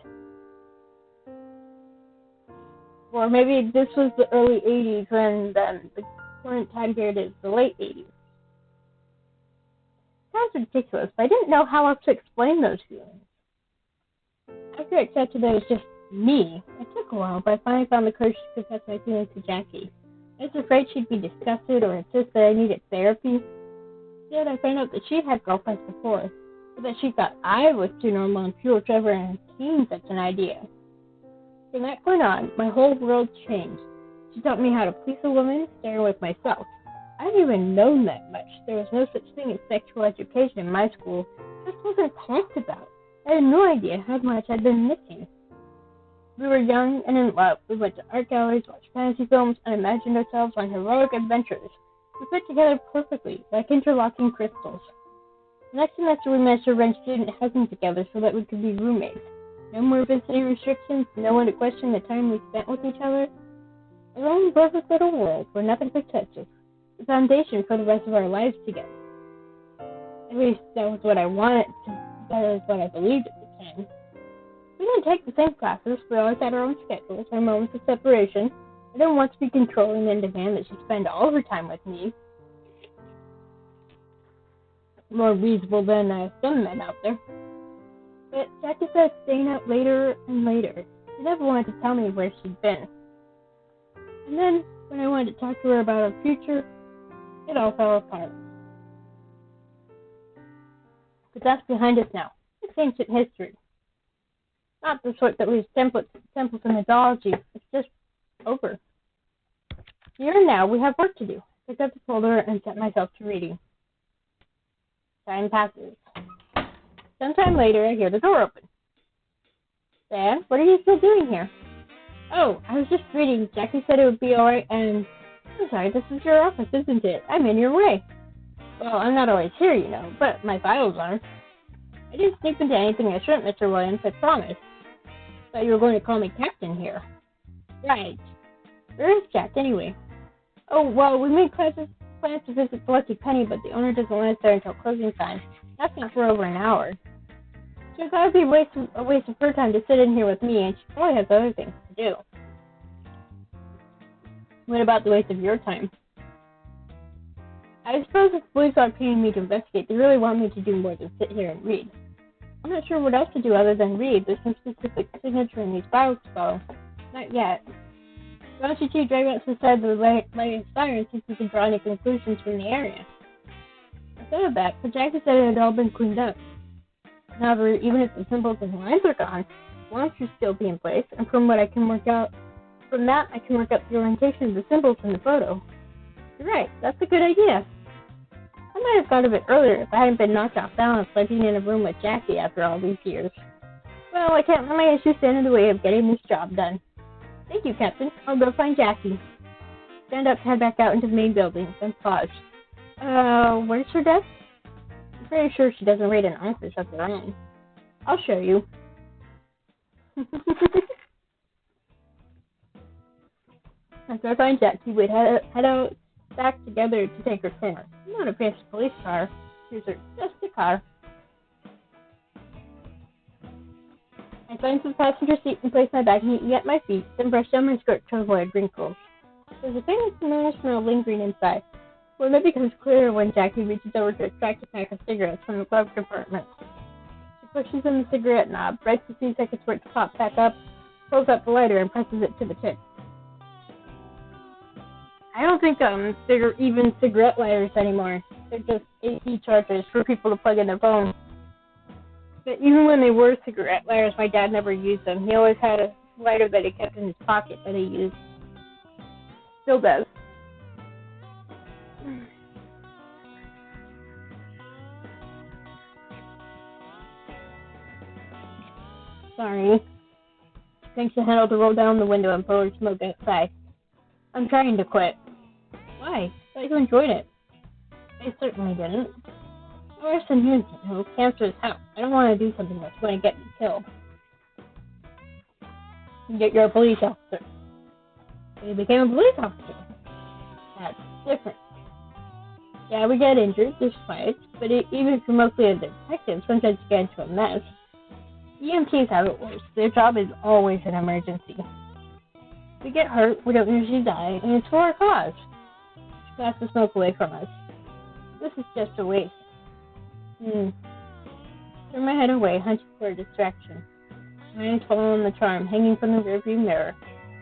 Or maybe this was the early 80s when the current time period is the late 80s. Sounds ridiculous, but I didn't know how else to explain those feelings. After I accepted that it was just me, it took a while, but I finally found the courage to confess my feelings to Jackie. I was afraid she'd be disgusted or insist that I needed therapy. Instead, I found out that she had girlfriends before, but that she thought I was too normal and pure to ever entertain such an idea. From that point on, my whole world changed. She taught me how to please a woman, starting with myself. I hadn't even known that much. There was no such thing as sexual education in my school. It just wasn't talked about. I had no idea how much I'd been missing. We were young and in love. We went to art galleries, watched fantasy films, and imagined ourselves on heroic adventures. We fit together perfectly, like interlocking crystals. Next semester, we managed to rent student housing together so that we could be roommates. No more visiting restrictions, no one to question the time we spent with each other. Our own perfect little world where nothing protects us. The foundation for the rest of our lives together. At least that was what I wanted that was what I believed at the time. We didn't take the same classes, we always had our own schedules, our moments of separation. I didn't want to be controlling and demand that she spend all of her time with me. More reasonable than some men out there. But Jackie started staying out later and later. She never wanted to tell me where she'd been. And then, when I wanted to talk to her about our future, it all fell apart. But that's behind us now. It's ancient history. Not the sort that leaves temples and mythology. It's just over. Here and now, we have work to do. Pick up the folder and set myself to reading. Time passes. Sometime later, I hear the door open. Diane, what are you still doing here? Oh, I was just reading. Jackie said it would be alright, and... I'm sorry, this is your office, isn't it? I'm in your way. Well, I'm not always here, you know, but my files are. I didn't sneak into anything I shouldn't, Mr. Williams, I promise. Thought you were going to call me Captain here. Right. Where is Jack, anyway? Oh, well, we made plans to visit the Lucky Penny, but the owner doesn't let us there until closing time. That's not for over an hour. She thought it would be a waste of her time to sit in here with me, and she probably has other things to do. What about the waste of your time? I suppose if the police aren't paying me to investigate, they really want me to do more than sit here and read. I'm not sure what else to do other than read. There's some specific signature in these files to follow. Not yet. Why don't you two drive out to the side of the latest fire and see if we can draw any conclusions from the area? I thought of that, but Jackie said it had all been cleaned up. However, even if the symbols and lines are gone, lines should still be in place, and from that I can work out the orientation of the symbols in the photo. You're right, that's a good idea. I might have thought of it earlier if I hadn't been knocked off balance living in a room with Jackie after all these years. Well, I can't let my issues stand in the way of getting this job done. Thank you, Captain. I'll go find Jackie. Stand up to head back out into the main building, then pause. Where's her desk? I'm pretty sure she doesn't rate an office of her own. I'll show you. After I find Jackie, we'd head out back together to take her car. Not a fancy police car. Here's her, just a car. I find the passenger seat and place my bag neatly at my feet, then brush down my skirt to avoid wrinkles. There's a faint familiar smell lingering inside. Well, it becomes clearer when Jackie reaches over to extract a pack of cigarettes from the glove compartment. She pushes in the cigarette knob, waits a few seconds for it to pop back up, pulls up the lighter, and presses it to the tip. I don't think even cigarette lighters anymore. They're just AC chargers for people to plug in their phone. But even when they were cigarette lighters, my dad never used them. He always had a lighter that he kept in his pocket that he used. Still does. Sorry. Thanks to handle to roll down the window and blow smoke outside. I'm trying to quit. Why? I thought you enjoyed it. I certainly didn't. Worse than you know, cancer is hell. I don't want to do something that's going to get me killed. Yet you're a police officer. You became a police officer. That's different. Yeah, we get injured, there's fights, but even if you're mostly a detective, sometimes you get into a mess. EMTs have it worse. Their job is always an emergency. We get hurt, we don't usually die, and it's for our cause. She passed the smoke away from us. This is just a waste. Turn my head away, hunting for a distraction. My eyes follow on the charm hanging from the rearview mirror.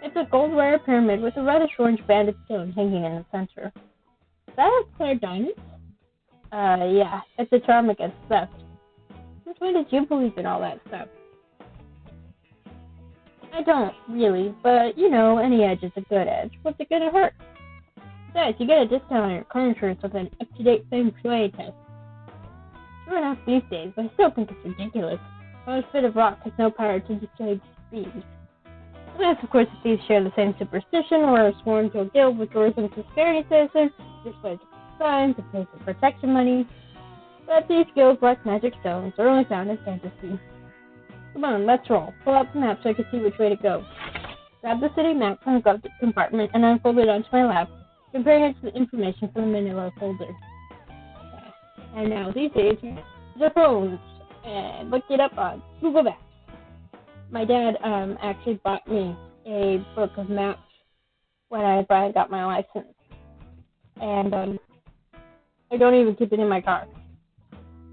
It's a gold wire pyramid with a reddish-orange banded stone hanging in the center. Is that a clairdiamond? Yeah, it's a charm against theft. Since when did you believe in all that stuff? I don't, really, but, you know, any edge is a good edge. What's it gonna hurt? Besides, you get a discount on your car insurance with an up-to-date feng shui test. Sure enough these days, but I still think it's ridiculous. A bit of rock has no power to destroy thieves. Unless, of course, the thieves share the same superstition or are sworn to a guild with tourism prosperity citizens, displays signs, and pays for protection money. But these skills, like magic stones, are only found in fantasy. Come on, let's roll. Pull out the map so I can see which way to go. Grab the city map from the glove compartment and unfold it onto my lap, comparing it to the information from the manila folder. And now these days, the phones, and look it up on Google Maps. My dad actually bought me a book of maps when I finally got my license. And I don't even keep it in my car.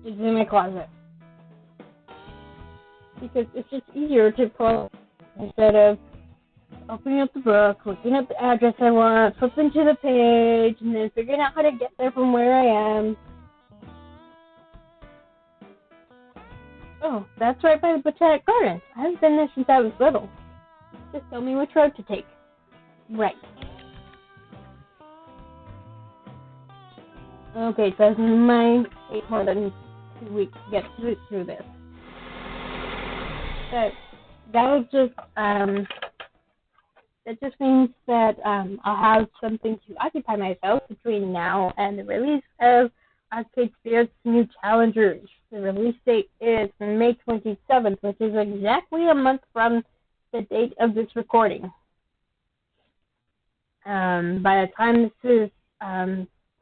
It's in my closet. Because it's just easier to pull instead of opening up the book, looking up the address I want, flipping to the page, and then figuring out how to get there from where I am. Oh, that's right by the Botanic Gardens. I haven't been there since I was little. Just tell me which road to take. Right. Okay, so it might take more than 2 weeks to get through this. But that just means that I'll have something to occupy myself between now and the release of Arcade Spirits New Challengers. The release date is May 27th, which is exactly a month from the date of this recording. By the time this is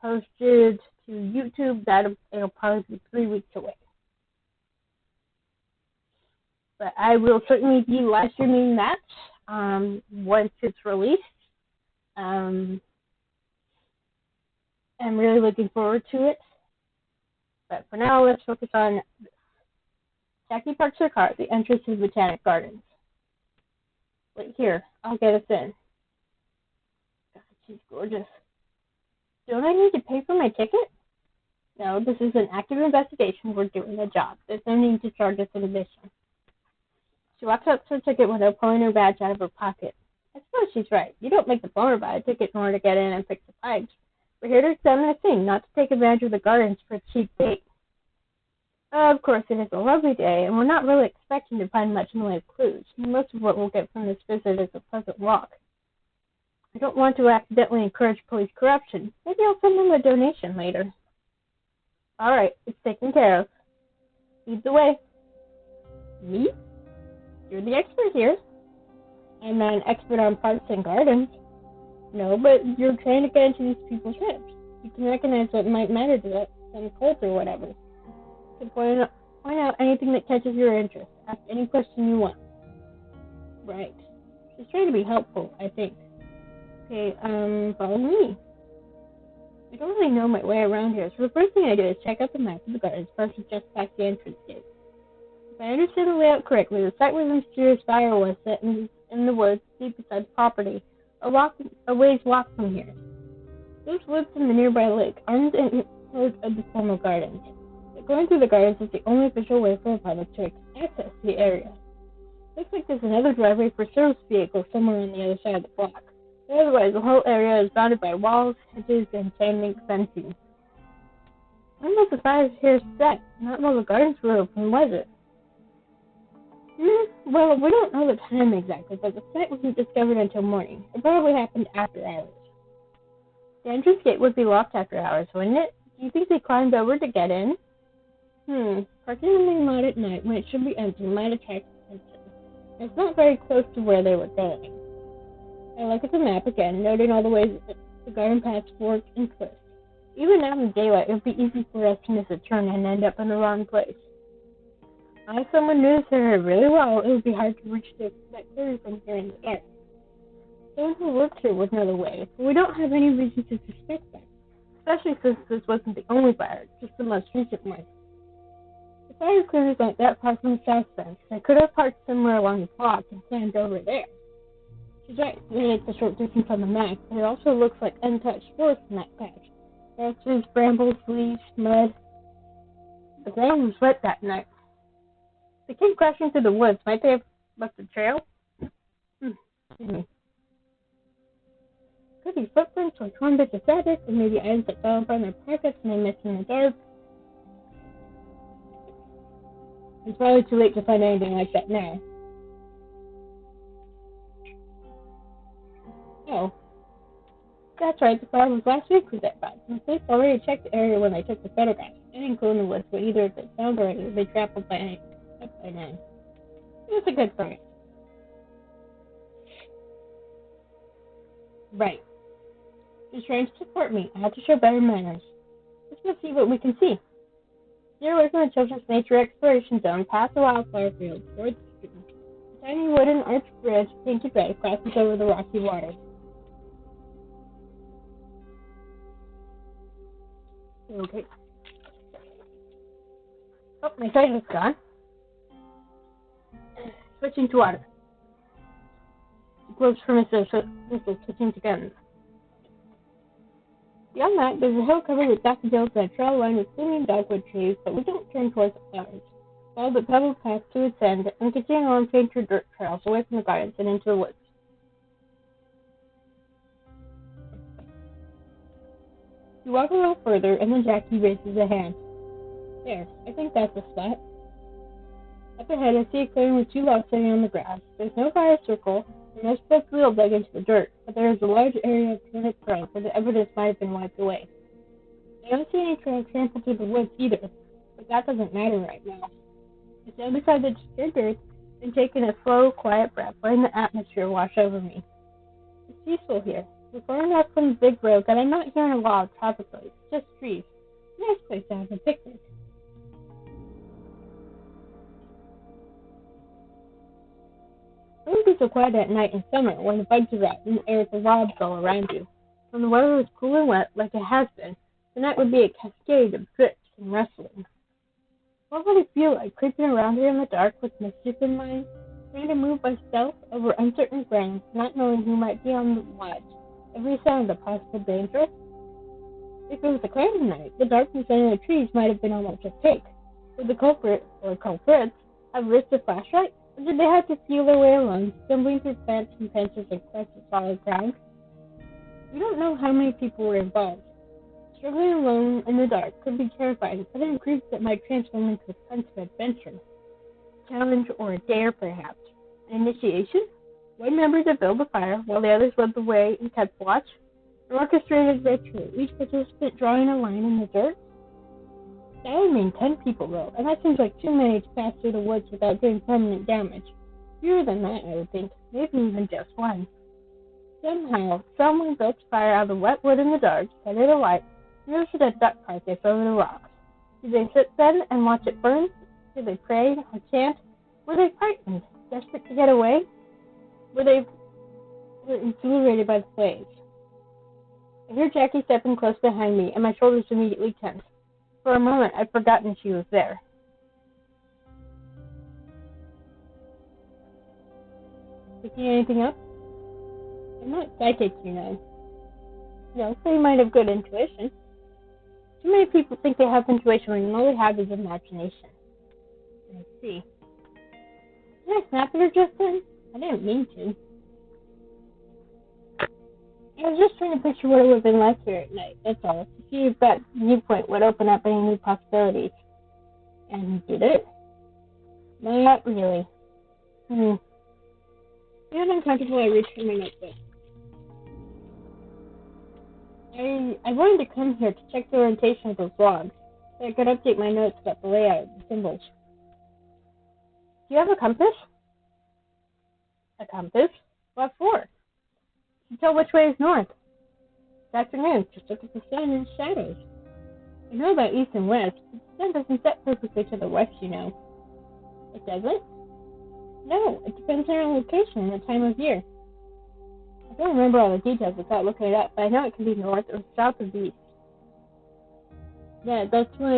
posted to YouTube, it'll probably be 3 weeks away. But I will certainly be live streaming that once it's released. I'm really looking forward to it. But for now, let's focus on this. Jackie parks her car at the entrance to the Botanic Gardens. Wait here, I'll get us in. God, she's gorgeous. Don't I need to pay for my ticket? No, this is an active investigation. We're doing the job. There's no need to charge us an admission. She walks up to her ticket window, pulling her badge out of her pocket. I suppose she's right. You don't make the boner buy a ticket in order to get in and fix the pipes. We're here to examine the scene, not to take advantage of the gardens for a cheap date. Of course, it is a lovely day, and we're not really expecting to find much in the way of clues. Most of what we'll get from this visit is a pleasant walk. I don't want to accidentally encourage police corruption. Maybe I'll send them a donation later. All right, it's taken care of. Lead the way. Me? You're the expert here. I'm not an expert on parks and gardens. No, but you're trying to get into these people's heads. You can recognize what might matter to them, some cult or whatever. So point out anything that catches your interest. Ask any question you want. Right. She's trying to be helpful, I think. Okay, follow me. I don't really know my way around here, so the first thing I do is check out the map of the gardens first and just past the entrance gate. If I understand the layout correctly, the site where the mysterious fire was set in the woods deep beside the property, a ways walk from here. There's woods in the nearby lake, armed and enclosed of the formal gardens. But going through the gardens is the only official way for the public to access the area. Looks like there's another driveway for service vehicles somewhere on the other side of the block. But otherwise, the whole area is bounded by walls, hedges, and chain link fencing. When was the fire here set? Not while the gardens were open, was it? Well, we don't know the time exactly, but the site wasn't discovered until morning. It probably happened after hours. The entrance gate would be locked after hours, wouldn't it? Do you think they climbed over to get in? Parking in the main lot at night when it should be empty might attract attention. It's not very close to where they were going. I look at the map again, noting all the ways that the garden paths fork and twist. Even out in daylight, it would be easy for us to miss a turn and end up in the wrong place. If someone knew this area really well, it would be hard to reach that clearing from here in the dark. Someone who works here would know the way, but we don't have any reason to suspect them, especially since this wasn't the only fire, just the most recent one. The fire clearance aren't that far from the south fence. I could have parked somewhere along the block and climbed over there. She's right, it's a short distance on the map, but it also looks like untouched forest in that patch. Branches, brambles, leaves, mud. The ground was wet that night. They came crashing through the woods. Might they have left a trail? Excuse me. Could be footprints or torn bits of fabric, or maybe items that fell from their pockets and they missed in the dark. It's probably too late to find anything like that now. Oh. That's right, the fire was last week with that bug. The police already checked the area when they took the photographs. And Getting cool in the woods would either have been found or they traveled by now. It's a good sign. Right. She's trying to support me. I have to show better manners. Let's see what we can see. Steer away from the children's nature exploration zone, past the wildflower field, towards the stream. A tiny wooden arched bridge, painted red, crosses over the rocky water. Okay. Oh, my sight is gone. Switching to water. Gloves for missiles, switching to guns. Beyond that, there's a hill covered with daffodils and a trail lined with blooming dogwood trees, but we don't turn towards the flowers. Follow the pebbled path to its end and continue along painted dirt trails away from the gardens and into the woods. You walk a little further, and then Jackie raises a hand. There, I think that's the spot. Up ahead, I see a clearing with 2 logs sitting on the grass. There's no fire circle, and no split wheel dug into the dirt, but there is a large area of turnip ground where the evidence might have been wiped away. I don't see any trail trampled through the woods either, but that doesn't matter right now. I stand beside the disturbed earth and take in a slow, quiet breath, letting the atmosphere wash over me. It's peaceful here. We're far enough from the big road that I'm not hearing a lot of traffic lights, just trees. Nice place to have a picnic. It would be so quiet at night in summer when the bugs are out and the air is alive all around you. When the weather was cool and wet, like it has been, the night would be a cascade of drips and rustling. What would it feel like creeping around here in the dark with mischief in mind, trying to move by stealth over uncertain ground, not knowing who might be on the watch, every sound a possible danger? If it was a cloudy night, the darkness under the trees might have been almost opaque. Would the culprit, or culprits, have risked a flashlight? Or did they have to feel their way along, stumbling through plants and fences across the solid ground? We don't know how many people were involved. Struggling alone in the dark could be terrifying, but in groups that might transform into a sense of adventure. Challenge or a dare, perhaps. An initiation? One member to build a fire, while the others led the way and kept watch. An orchestrated ritual, each participant drawing a line in the dirt. That would mean 10 people, though, and that seems like too many to pass through the woods without doing permanent damage. Fewer than that, I would think. Maybe even just one. Somehow, someone built a fire out of the wet wood in the dark, set it alight, and roasted a duck carcass over the rocks. Did they sit then and watch it burn? Did they pray or chant? Were they frightened, desperate to get away? Were they exhilarated by the blaze? I heard Jackie stepping close behind me, and my shoulders immediately tensed. For a moment, I'd forgotten she was there. Picking anything up? I'm not psychic, you know. No, so you might have good intuition. Too many people think they have intuition when all they have is imagination. I see. Did I snap at her just then? I didn't mean to. I was just trying to picture what it would have been like here at night, that's all. To see if that viewpoint would open up any new possibilities. And did it? Not really. Feeling uncomfortable, I reached for my notebook. I wanted to come here to check the orientation of those logs, so I could update my notes about the layout of the symbols. Do you have a compass? A compass? What for? To tell which way is north. This afternoon, just look at the sun and shadows. I know about east and west, but the sun doesn't set perfectly to the west, you know. It doesn't? No, it depends on our location and the time of year. I don't remember all the details without looking it up, but I know it can be north or south of east. Yeah, that's my,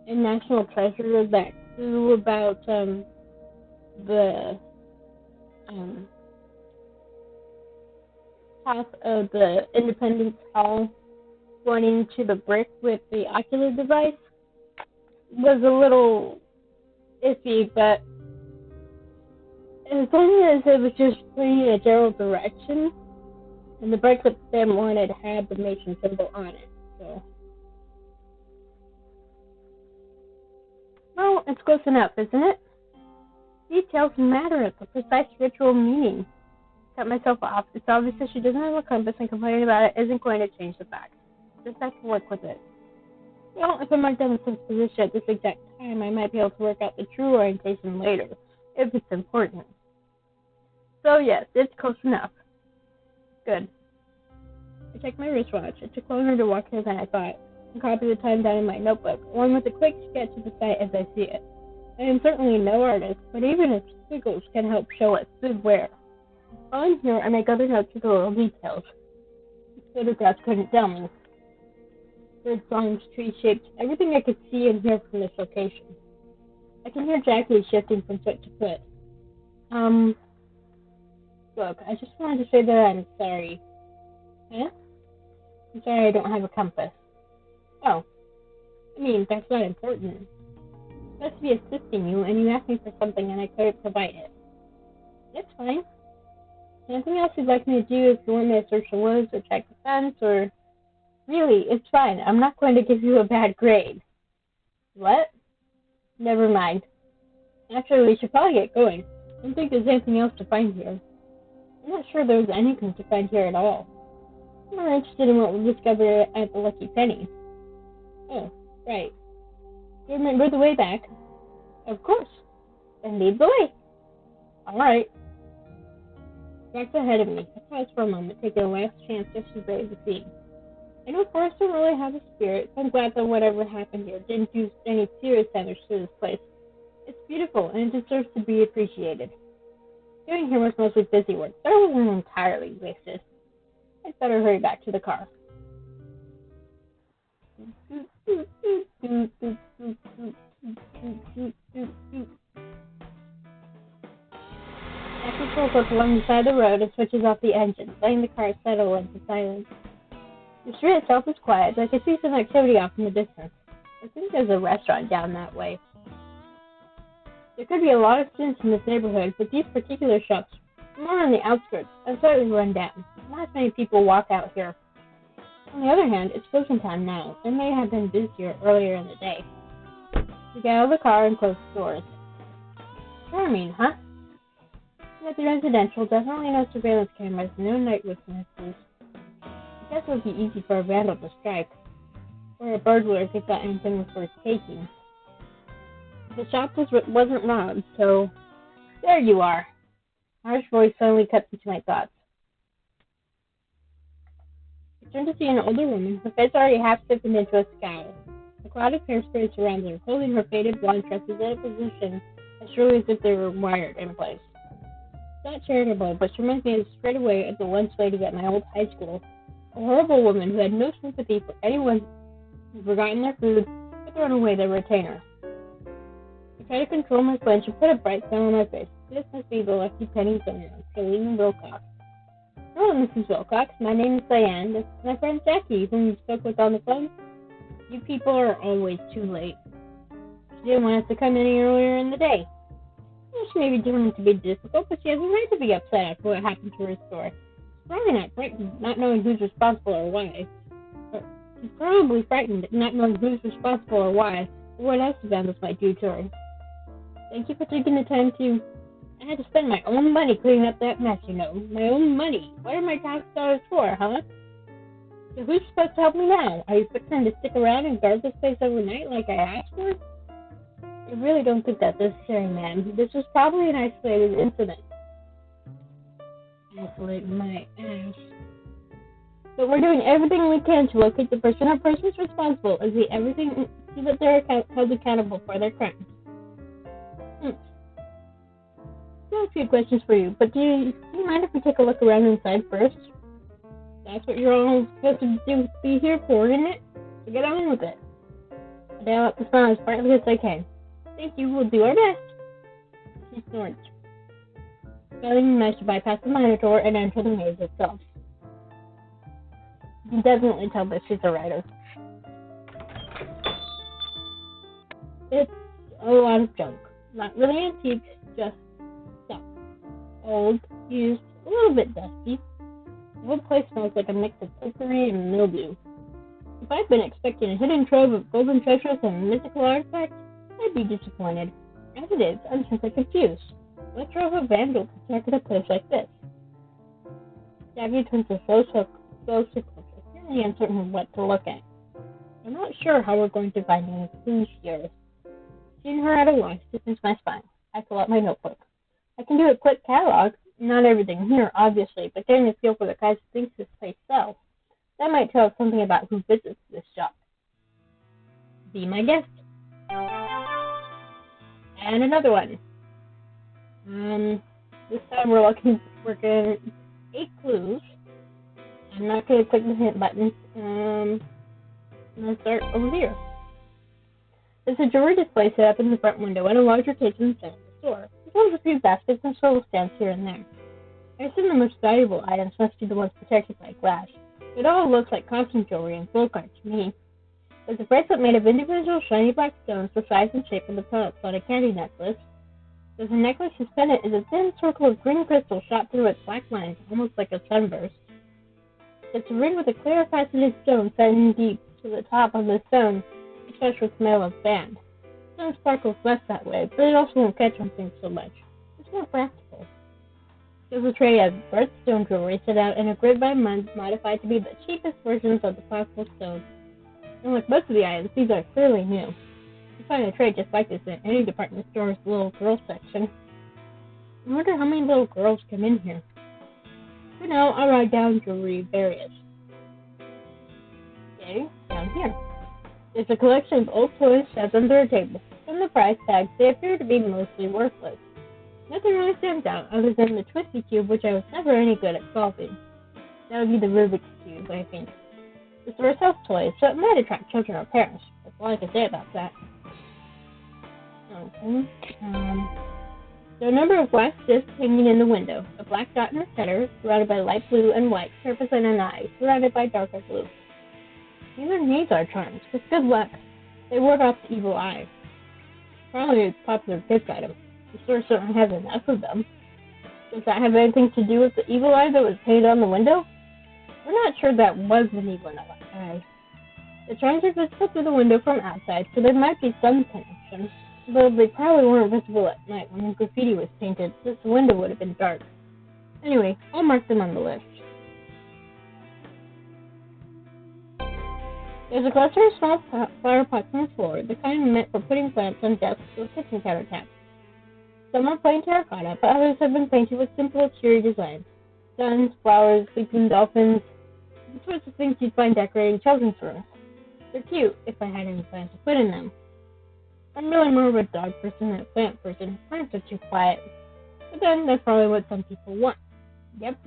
in National Treasure, that clue about, the, top of the Independence Hall going into the brick with the ocular device was a little iffy, but as long as it was just pointing in a general direction, and the brick that them wanted had the Mason symbol on it, so. Well, it's close enough, isn't it? Details matter, the precise ritual meaning. Cut myself off. It's obvious that she doesn't have a compass, and complaining about it isn't going to change the facts. Just have to work with it. Well, if I'm not done with this position at this exact time, I might be able to work out the true orientation later, if it's important. So yes, it's close enough. Good. I checked my wristwatch. It took longer to walk here than I thought. I copied the time down in my notebook, along with a quick sketch of the site as I see it. I am certainly no artist, but even if squiggles can help show us good where. On here, I make other notes with the little details. Photographs couldn't tell me. Bird songs, tree shapes, everything I could see and hear from this location. I can hear Jackie shifting from foot to foot. Look, I just wanted to say that I'm sorry. Huh? I'm sorry I don't have a compass. Oh, I mean, that's not important. I'm supposed to be assisting you, and you asked me for something and I couldn't provide it. That's fine. Anything else you'd like me to do if you want me to search the woods or check the fence or... Really, it's fine. I'm not going to give you a bad grade. What? Never mind. Actually, we should probably get going. I don't think there's anything else to find here. I'm not sure there's anything to find here at all. I'm more interested in what we discovered at the Lucky Penny. Oh, right. You remember the way back? Of course. Then lead the way. All right. Walked ahead of me. I paused for a moment, taking a last chance to survey the scene. I know forests don't really have a spirit, so I'm glad that whatever happened here didn't do any serious damage to this place. It's beautiful, and it deserves to be appreciated. Doing here was mostly busy work, but it wasn't entirely wasted. I'd better hurry back to the car. Jackie pulls up along the side of the road and switches off the engine, letting the car settle into silence. The street itself is quiet, but I can see some activity off in the distance. I think there's a restaurant down that way. There could be a lot of students in this neighborhood, but these particular shops are more on the outskirts and slightly run down. Not as many people walk out here. On the other hand, it's closing time now. It may have been busier earlier in the day. We get out of the car and close the doors. Charming, huh? Nothing residential, definitely no surveillance cameras, no night witnesses. I guess it would be easy for a vandal to strike, or a burglar if he thought anything was worth taking. The shop wasn't robbed, so there you are. Harsh voice suddenly cuts into my thoughts. I turned to see an older woman, her face already half stiffened into a scowl. A cloud of hairspray surrounds her, holding her faded blonde tresses in a position as surely as if they were wired in place. It's not charitable, but she reminds me straight away of the lunch lady at my old high school. A horrible woman who had no sympathy for anyone who'd forgotten their food or thrown away their retainer. I tried to control my flinch and put a bright smile on my face. This must be the Lucky Penny owner, Selena Wilcox. Hello, Mrs. Wilcox. My name is Diane. This is my friend Jackie, whom you spoke with on the phone. You people are always too late. She didn't want us to come any earlier in the day. Well, she may be doing it to be difficult, but she has a right to be upset after what happened to her store. Probably not frightened, not knowing who's responsible or why. Or she's probably frightened, not knowing who's responsible or why, or what else the vandals might do to her. Thank you for taking the time to... I had to spend my own money cleaning up that mess, you know. My own money. What are my tax dollars for, huh? So who's supposed to help me now? Are you fixing to stick around and guard this place overnight like I asked for? I really don't think that's necessary, ma'am. This was probably an isolated incident. Isolate my ass. But we're doing everything we can to locate the person or persons responsible and see that they're held accountable for their crimes. I have a few questions for you, but do you mind if we take a look around inside first? That's what you're all supposed to be here for, isn't it? So get on with it. I dial up the smile as brightly as I can. Thank you, we'll do our best. She snorts. Spelling nice to bypass the monitor and enter the maze itself. You can definitely tell that she's a writer. It's a lot of junk. Not really antiques, just stuff. Old, used, a little bit dusty. The whole place smells like a mix of potpourri and mildew. If I'd been expecting a hidden trove of golden treasures and mythical artifacts, I'd be disappointed. As it is, I'm simply confused. What drove a vandal to target a place like this? Jackie turns a slow circle, really uncertain of what to look at. I I'm not sure how we're going to find any clues here. Seeing her at a loss stiffens my spine. I pull out my notebook. I can do a quick catalog. Not everything here, obviously, but getting a feel for the kinds of things this place sells. That might tell us something about who visits this shop. Be my guest. And another one. This time we're getting 8 clues. I'm not going to click the hint button. I'm going to start over here. There's a jewelry display set up in the front window and a larger case in the center of the store. There's a few baskets and swivel stands here and there. I assume the most valuable items must be the ones protected by glass. It all looks like costume jewelry and gold cards to me. There's a bracelet made of individual shiny black stones the size and shape of the pellets on a candy necklace. There's a necklace suspended in a thin circle of green crystal shot through with black lines, almost like a sunburst. It's a ring with a clear faceted stone set in deep to the top of the stone, touched with metal of band. Stone sparkles less that way, but it also won't catch on things so much. It's more practical. There's a tray of birthstone jewelry set out in a grid by month modified to be the cheapest versions of the possible stones. And like most of the items, these are clearly new. You find a tray just like this in any department store's little girl section. I wonder how many little girls come in here. For now, I'll write down jewelry various. Okay, down here. There's a collection of old toys shoved under a table. From the price tags, they appear to be mostly worthless. Nothing really stands out other than the Twisty Cube, which I was never any good at solving. That would be the Rubik's Cube, I think. The store sells toys, so it might attract children or parents. That's all I can say about that. Okay. There are a number of glass discs hanging in the window. A black dot in the center, surrounded by light blue and white, represent an eye, surrounded by darker blue. Even these are charms, with good luck. They ward off the evil eye. Probably a popular gift item. The store certainly has enough of them. Does that have anything to do with the evil eye that was painted on the window? We're not sure that was an evil eye. The charms are visible through the window from outside, so there might be some connection. Though they probably weren't visible at night when the graffiti was painted, since the window would have been dark. Anyway, I'll mark them on the list. There's a cluster of small flower pots on the floor, the kind meant for putting plants on desks or kitchen countertops. Some are plain terracotta, but others have been painted with simple, cheery designs. Suns, flowers, sleeping dolphins, the sorts of things you'd find decorating children's rooms. They're cute, if I had any plants to put in them. I'm really more of a dog person than a plant person. Plants are too quiet. But then, that's probably what some people want. Yep.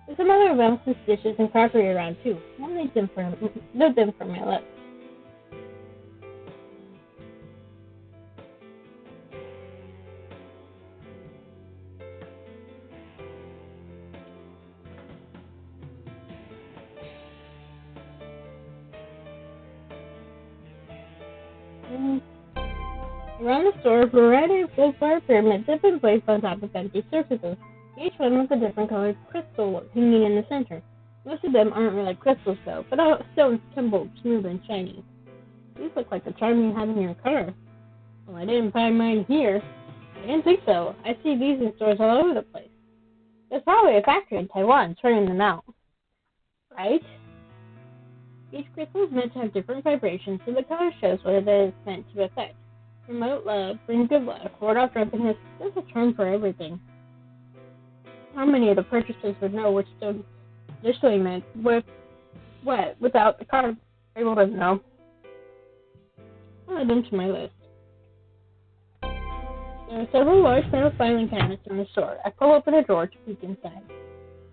There's some other Elsa's dishes and crockery around too. I'll note them for my list. Around the store, a variety of gold bar pyramids have been placed on top of empty surfaces, each one with a different colored crystal hanging in the center. Most of them aren't really crystals though, but all stones tumbled smooth and shiny. These look like the charm you have in your car. Well, I didn't find mine here. I didn't think so. I see these in stores all over the place. There's probably a factory in Taiwan turning them out. Right? Each crystal is meant to have different vibrations, so the color shows what it is meant to affect. Promote love, bring good luck, ward off drunkenness. There's a charm for everything. How many of the purchasers would know which stone initially meant with what without the card? I wouldn't know. I'll add them to my list. There are several large metal filing cabinets in the store. I pull open a drawer to peek inside.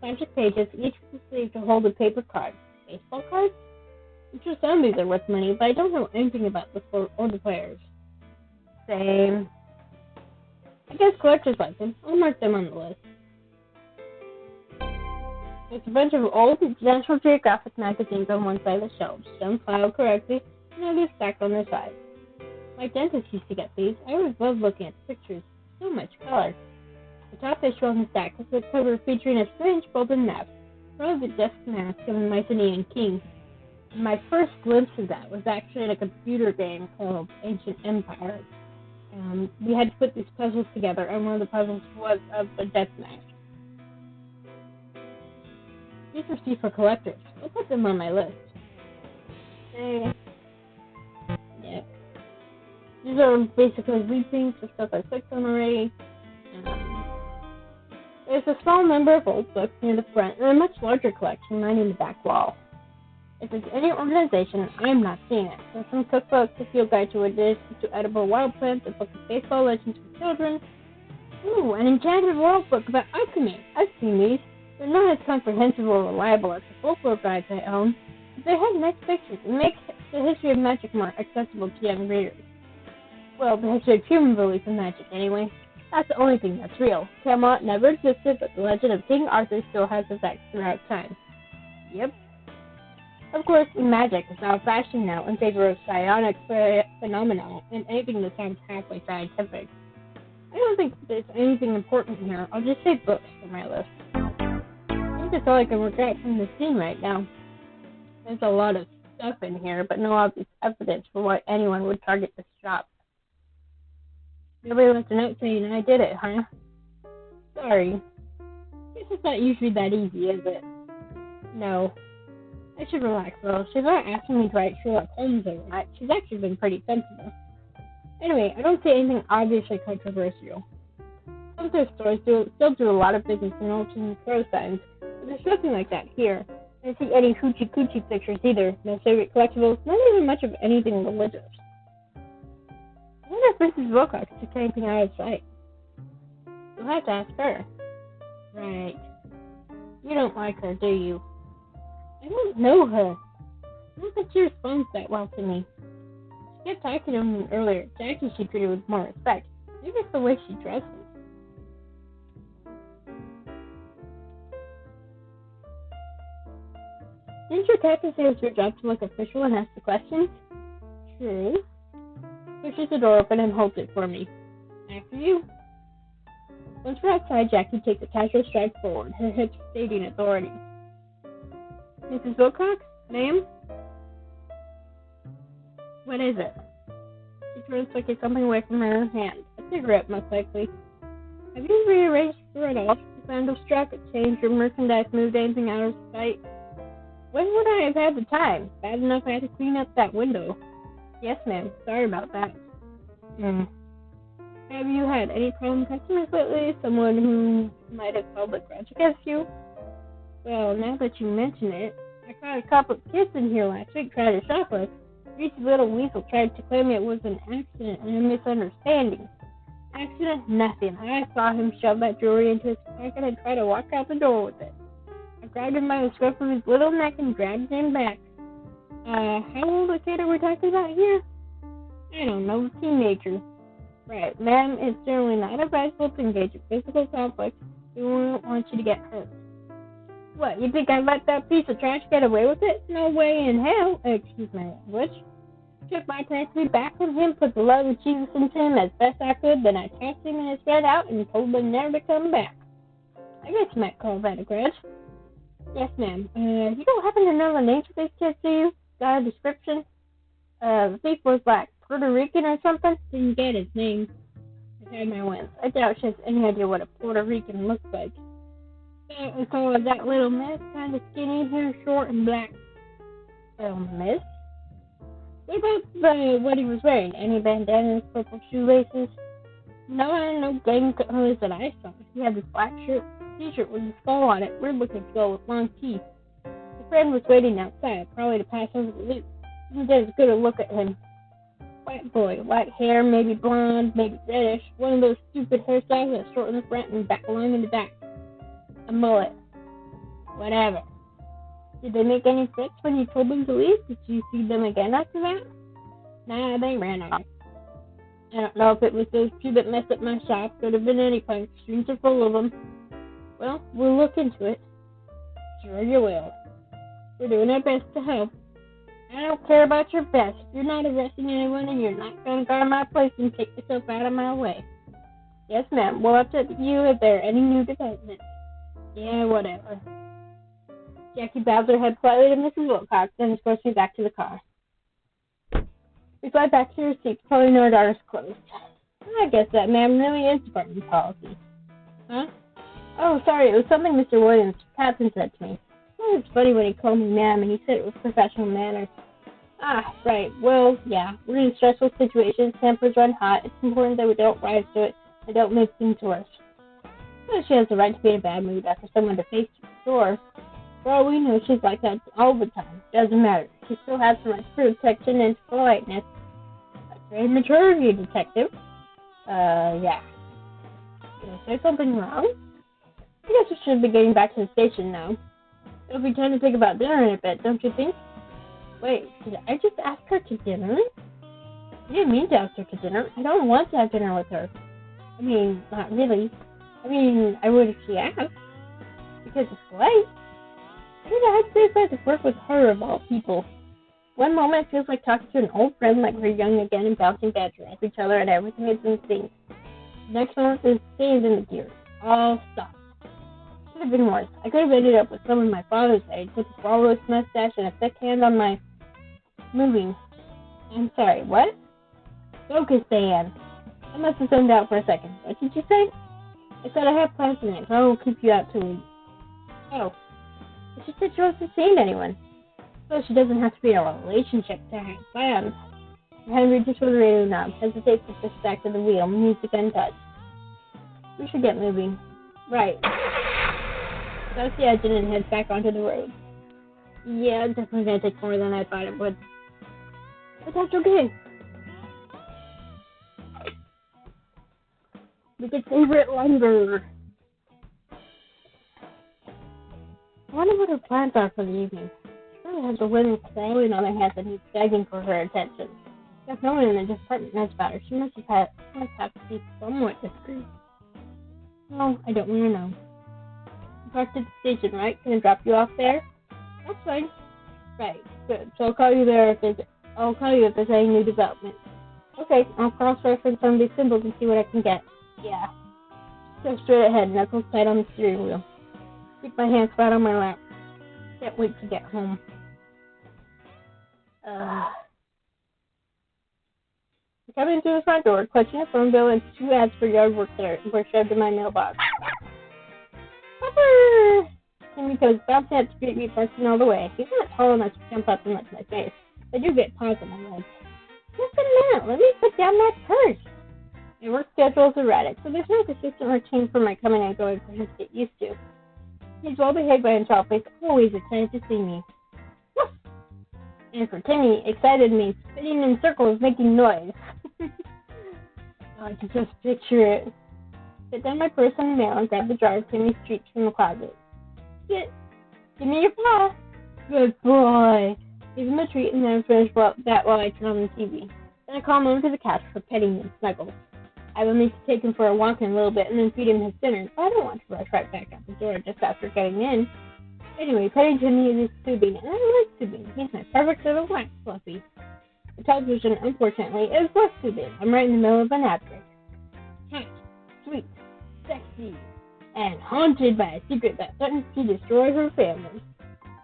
Magic pages, each with a sleeve to hold a paper card. Baseball cards? I'm sure some of these are worth money, but I don't know anything about the sport or the players. Same. I guess collectors like them. I'll mark them on the list. There's a bunch of old National Geographic magazines on one side of the shelves, some filed correctly, and others stacked on their sides. My dentist used to get these. I always loved looking at the pictures. So much color. The top issue on the stack was a cover featuring a strange golden map, probably the death mask of the Mycenaean king. And my first glimpse of that was actually in a computer game called Ancient Empire. We had to put these puzzles together, and one of the puzzles was of the death mask. These are for collectors. I'll put them on my list. These are basically repaints of stuff I clicked on already. There's a small number of old books near the front and a much larger collection lining the back wall. If it's any organization, I'm not seeing it. There's some cookbooks, a field guide to edible wild plants, a book of baseball legends for children. Ooh, an enchanted world book about alchemy. I've seen these. They're not as comprehensive or reliable as the folklore guides I own, but they have nice pictures and make the history of magic more accessible to young readers. Well, the history of human belief in magic, anyway. That's the only thing that's real. Camelot never existed, but the legend of King Arthur still has effects throughout time. Yep. Of course, magic is now fashioned now in favor of psionic phenomena and anything that sounds halfway scientific. I don't think there's anything important here. I'll just say books for my list. I think that's all I can work out from the scene right now. There's a lot of stuff in here, but no obvious evidence for why anyone would target this shop. Nobody left a note saying I did it, huh? Sorry. Guess it's not usually that easy, is it? No. I should relax, though. She's not asking me to write Sherlock Holmes every night. She's actually been pretty sensible. Anyway, I don't see anything obviously controversial. Some thrift stores still do a lot of business in alternate throw signs, but there's nothing like that here. I don't see any hoochie-coochie pictures either. No favorite collectibles, not even much of anything religious. I wonder if Mrs. Wilcox took anything out of sight. You'll have to ask her. Right. You don't like her, do you? I don't know her. I don't think she responds that well to me. She kept talking to me earlier. Jackie she treated with more respect. Maybe it's the way she dresses. Didn't your captain say it was your job to look official and ask the questions? True. Pushes the door open and holds it for me. After you. Once we're outside, Jackie takes a casual stride forward, her hips stating authority. Mrs. Wilcox? Ma'am? What is it? She turns to get something away from her hand. A cigarette, most likely. Have you rearranged for it all? The sandal struck, changed your merchandise, moved anything out of sight? When would I have had the time? Bad enough I had to clean up that window. Yes, ma'am. Sorry about that. Have you had any problem customers lately? Someone who might have held a grudge against you? Well, now that you mention it, I caught a couple of kids in here last week trying to shop us. Greasy little weasel tried to claim it was an accident and a misunderstanding. Accident? Nothing. I saw him shove that jewelry into his pocket and try to walk out the door with it. I grabbed him by the scruff of his little neck and dragged him back. How old a kid are we talking about here? I don't know, teenager. Right, ma'am, it's generally not advisable to engage in physical conflict. We won't want you to get hurt. What, you think I let that piece of trash get away with it? No way in hell. Excuse my language. Took my taxi back from him, put the love of Jesus into him as best I could, then I tossed him and his friend out and told them never to come back. I guess you might call that a grudge. Yes, ma'am. You don't happen to know the names of these kids, do you? Got a description? The thief was like Puerto Rican or something? Didn't get his name. I had my wins. I doubt she has any idea what a Puerto Rican looks like. We call that little miss, kind of skinny, hair short and black. Little miss? What about what he was wearing? Any bandanas, purple shoelaces? No gang colors that I saw. He had this black t-shirt with a skull on it, weird-looking skull with long teeth. The friend was waiting outside, probably to pass over the loop. He did as good a look at him. White boy, white hair, maybe blonde, maybe reddish. One of those stupid hairstyles that's short in the front and long in the back. A mullet. Whatever. Did they make any threats when you told them to leave? Did you see them again after that? Nah, they ran off. I don't know if it was those two that messed up my shop. Could have been any punks. Streets are full of them. Well, we'll look into it. Sure you will. We're doing our best to help. I don't care about your best. If you're not arresting anyone and you're not going to guard my place, then take yourself out of my way. Yes, ma'am. We'll update you if there are any new developments. Yeah, whatever. Jackie bows her head slightly to Mrs. Wilcox, then escorts me back to the car. We fly back to her seats, pulling our doors closed. I guess that ma'am really is department policy. Huh? Oh, sorry, it was something Mr. Williams, captain, said to me. Oh, it's funny when he called me ma'am, and he said it with professional manners. Ah, right. Well, yeah. We're in stressful situations. Tempers run hot. It's important that we don't rise to it and don't make things worse. Well, she has the right to be in a bad mood after someone to face the door. For all we know, she's like that all the time. Doesn't matter. She still has the right to protection and politeness. That's very mature of you, detective. Yeah. Did I say something wrong? I guess we should be getting back to the station now. It'll be time to think about dinner in a bit, don't you think? Wait, did I just ask her to dinner? I didn't mean to ask her to dinner. I don't want to have dinner with her. I mean, not really. I would if she asked. Because it's late. I think I had to say to work with her of all people. One moment it feels like talking to an old friend like we're young again and bouncing banter off each other and everything is insane. The next moment is sand in the gear. All stopped. Could have been worse. I could have ended up with someone my father's age with a flawless mustache and a thick hand on my moving. I'm sorry, what? Focus, Diane. I must have zoned out for a second. What did you say? I said I have plans tonight, so I won't keep you out too late. Oh. But she said she wasn't seeing anyone. So she doesn't have to be in a relationship to have plans. Henry reaches for the radio knob, hesitates to push back to the wheel, music untouched. We should get moving. Right. That's the engine and heads back onto the road. Yeah, it's definitely gonna take more than I thought it would. But that's okay. We could savor it longer. I wonder what her plans are for the evening. She probably has a women crawling on her head and he's begging for her attention. If no one in the department knows about her, she must have to be somewhat discreet. Well, I don't want to know. You're parked at the station, right? Can I drop you off there? That's fine. Right, good. So I'll call you if there's any new development. Okay, I'll cross-reference some of these symbols and see what I can get. Yeah. Go straight ahead, knuckles tight on the steering wheel. Keep my hands flat on my lap. Can't wait to get home. Coming through the front door, clutching a phone bill and 2 ads for yard work there were shoved in my mailbox. Pepper! Timmy goes bouncing at the street meat busting all the way. He's not tall enough to jump up and lick my face. I do get paws on my legs. Just a minute, let me put down that purse. My work schedule is erratic, so there's no consistent routine for my coming and going for him to get used to. He's well behaved by himself, but he's always excited to see me. Woof! And for Timmy, excited means spinning in circles, making noise. I can just picture it. Sit down my purse on the mail and grab the jar of Timmy's treats from the closet. Sit. Give me your paw. Good boy. Give him a treat and then finish that while I turn on the TV. Then I call him over to the couch for petting and snuggles. I will need to take him for a walk in a little bit and then feed him his dinner, but I don't want to rush right back out the door just after getting in. Anyway, petting Timmy is soothing, and I like soothing. He's my perfect little wax fluffy. The television, unfortunately, is less soothing. I'm right in the middle of an ad break. Hot, sweet, sexy, and haunted by a secret that threatens to destroy her family.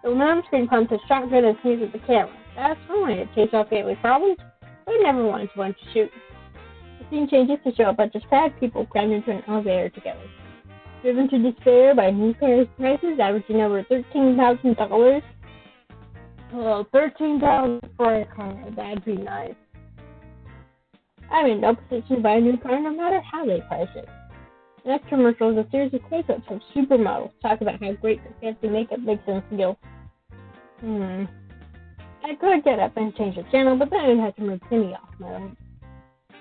The woman on the screen pumps a shotgun and sneezes at the camera. That's one way to chase off family problems, but I never wanted to shoot. The scene changes to show a bunch of sad people crammed into an elevator together. Driven to despair by new car prices averaging over $13,000. Well, $13,000 for a car, that'd be nice. I'm in no position to buy a new car no matter how they price it. The next commercial is a series of close-ups of supermodels talk about how great their fancy makeup makes them feel. I could get up and change the channel, but then I'd have to move Timmy off my leg.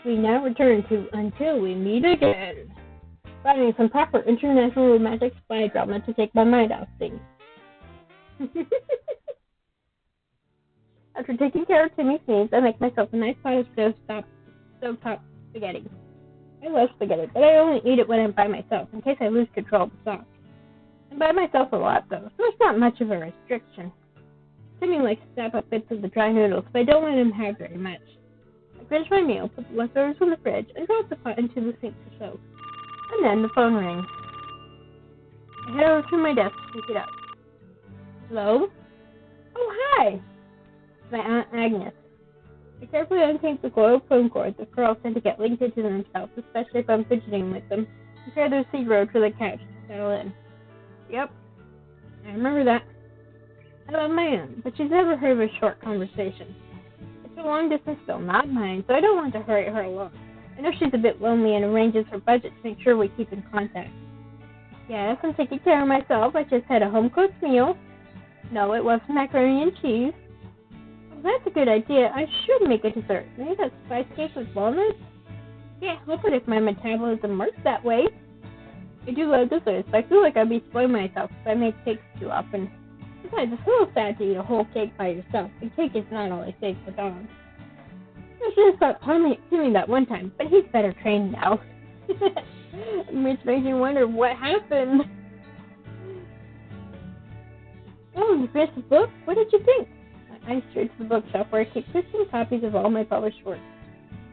We now return to Until We Meet Again, finding some proper international romantic spy drama to take my mind off things. After taking care of Timmy's needs, I make myself a nice pot of stovetop spaghetti. I love spaghetti, but I only eat it when I'm by myself, in case I lose control of the sauce. I'm by myself a lot, though, so it's not much of a restriction. Timmy likes to snap up bits of the dry noodles, but I don't let him have very much. I finish my meal, put the leftovers in the fridge, and drop the pot into the sink to soak. And then the phone rings. I head over to my desk to pick it up. Hello? Oh, hi! It's my Aunt Agnes. I carefully untape the coiled phone cords the curls tend to get linked into themselves, especially if I'm fidgeting with them, and carry the receiver to the couch to settle in. Yep, I remember that. I love my aunt, but she's never heard of a short conversation. It's a long-distance film, not mine, so I don't want to hurry her along. I know she's a bit lonely and arranges her budget to make sure we keep in contact. Yes, I'm taking care of myself. I just had a home-cooked meal. No, it wasn't macaroni and cheese. Oh, that's a good idea. I should make a dessert. Maybe that spice cake with walnuts? Can't help it if my metabolism works that way. I do love desserts, but I feel like I'd be spoiling myself if I make cakes too often. Besides, it's a little sad to eat a whole cake by yourself. The cake is not always safe for dogs. I should have stopped doing that one time, but he's better trained now. Which makes me wonder what happened. Oh, you finished the book? What did you think? My eyes strayed to the bookshelf where I keep 15 copies of all my published works.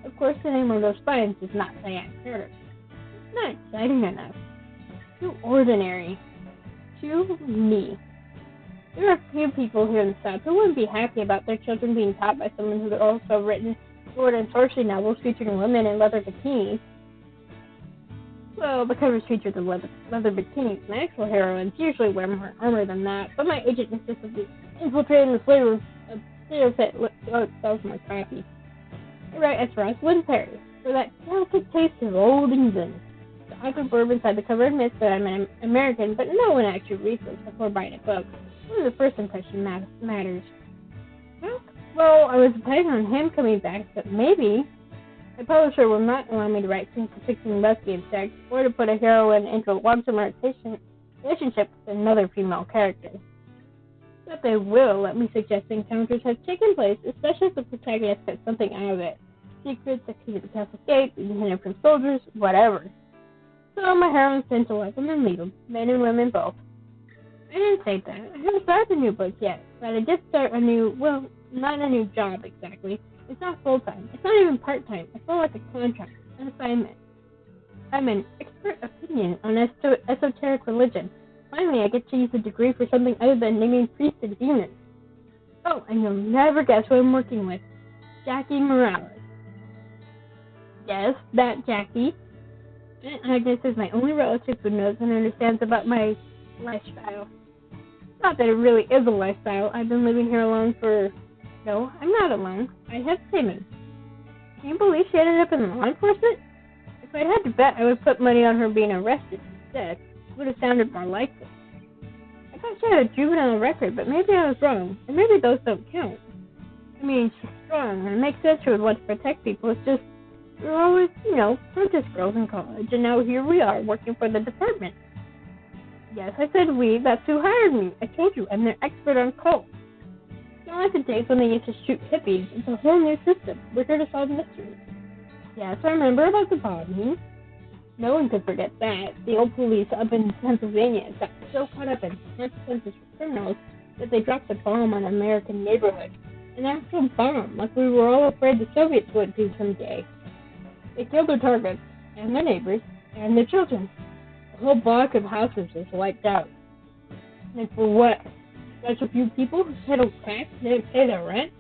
Of course, the name of those spines is not Diane. It's not exciting enough. Too ordinary. Too me. There are a few people here in the South who wouldn't be happy about their children being taught by someone who had also written sword and sorcery novels featuring women in leather bikinis. Well, the covers feature the leather bikinis, and actual heroines usually wear more armor than that, but my agent insisted on infiltrating the flavor of stereotype so it sells more copies. I write as Ross Paris for that delicate taste of old England. The author blurb inside the cover admits that I'm an American, but no one actually reads those before buying a book. Only the first impression matters. Well, I was planning on him coming back, but maybe the publisher will not allow me to write scenes depicting lesbian sex or to put a heroine into a long-term relationship with another female character. But they will let me suggest encounters have taken place, especially if the protagonist gets something out of it. Secrets, activity to escape, being hidden from soldiers, whatever. So my heroines tend to like them and leave them, men and women both. I didn't say that. I haven't started a new book yet, but I did start a new, well, not a new job exactly. It's not full-time. It's not even part-time. I feel like a contract, an assignment. I'm an expert opinion on esoteric religion. Finally, I get to use a degree for something other than naming priests and demons. Oh, and you'll never guess who I'm working with. Jackie Morales. Yes, that Jackie. And Agnes is my only relative who knows and understands about my lifestyle. Not that it really is a lifestyle. I've been living here alone for... No, I'm not alone. I have Timmy. Can you believe she ended up in law enforcement? If I'd had to bet, I would put money on her being arrested instead. It would have sounded more likely. I thought she had a juvenile record, but maybe I was wrong. And maybe those don't count. I mean, she's strong, and it makes sense she would want to protect people. It's just, we were always, we're just girls in college, and now here we are, working for the department. Yes, I said we. That's who hired me. I told you, I'm their expert on cults. It's not like the days when they used to shoot hippies. It's a whole new system. We're here to solve mysteries. Yes, I remember about the bombing. No one could forget that. The old police up in Pennsylvania got so caught up in consequences for criminals that they dropped a bomb on an American neighborhood. An actual bomb, like we were all afraid the Soviets would do someday. They killed their targets, and their neighbors, and their children. The whole block of houses was wiped out. And for what? Such a few people who peddled crack and didn't pay their rent?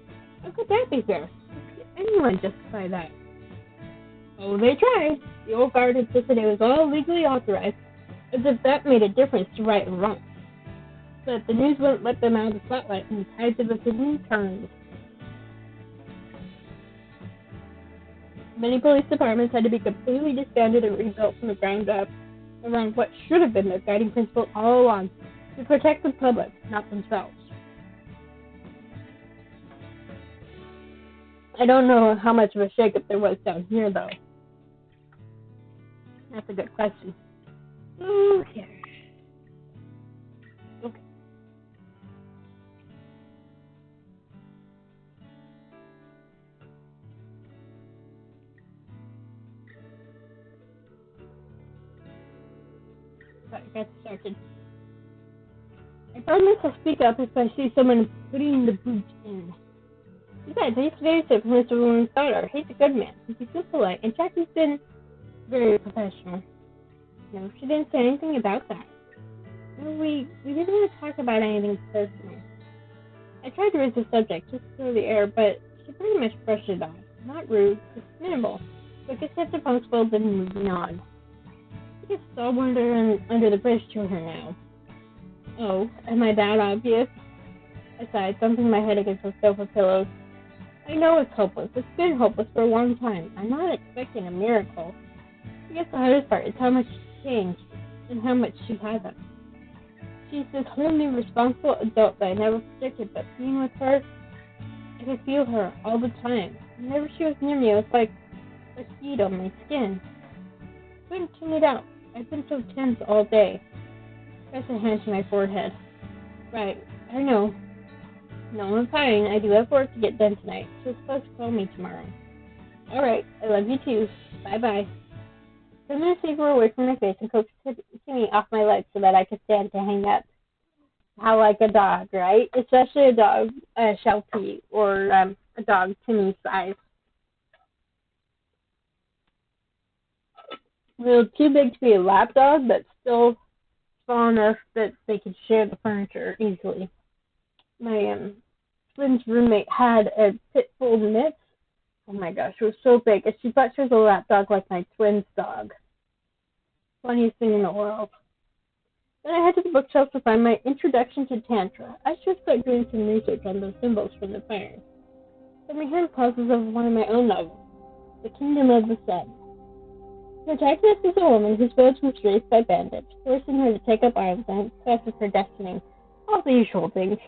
How could that be fair? How could anyone justify that? Oh, they tried. The old guard insisted it was all legally authorized, as if that made a difference to right and wrong. But the news wouldn't let them out of the spotlight, and the tides of opinion turned. Many police departments had to be completely disbanded and rebuilt from the ground up around what should have been their guiding principle all along, to protect the public, not themselves. I don't know how much of a shakeup there was down here, though. That's a good question. Okay. Sorry, I got distracted. I promise I'll speak up if I see someone putting the boot in. Besides, I used to babysit for Mr. Williams' daughter. He's a good man. He's so polite, and Jackie's been very professional. No, she didn't say anything about that. No, we didn't want to talk about anything personal. I tried to raise the subject just to clear the air, but she pretty much brushed it off. Not rude, just minimal. So I guess that's a punctual, then moving on. I guess it's all under the bridge to her now. Oh, am I that obvious? I sighed, thumping my head against the sofa pillows. I know it's hopeless. It's been hopeless for a long time. I'm not expecting a miracle. I guess the hardest part is how much she's changed and how much she hasn't. She's this whole new responsible adult that I never predicted, but being with her, I could feel her all the time. Whenever she was near me, it was like a heat on my skin. I couldn't tune it out. I've been so tense all day. Press a hand to my forehead. Right, I know. No, I'm fine. I do have work to get done tonight. She's supposed to call me tomorrow. Alright, I love you too. Bye-bye. I'm going to take her away from my face and coax Timmy off my legs so that I can stand to hang up. How like a dog, right? Especially a dog, Sheltie, or a dog Timmy's size. A little too big to be a lap dog, but still small enough that they could share the furniture easily. My twin's roommate had a pit bull mix. Oh my gosh, it was so big. And she thought she was a lap dog like my twin's dog. Funniest thing in the world. Then I head to the bookshelf to find my Introduction to Tantra. I should start doing some research on those symbols from the fire. Then my hand pauses over one of my own novels, The Kingdom of the Sun. The protagonist is a woman whose village was raised by bandits, forcing her to take up arms and pass of her destiny. All the usual things.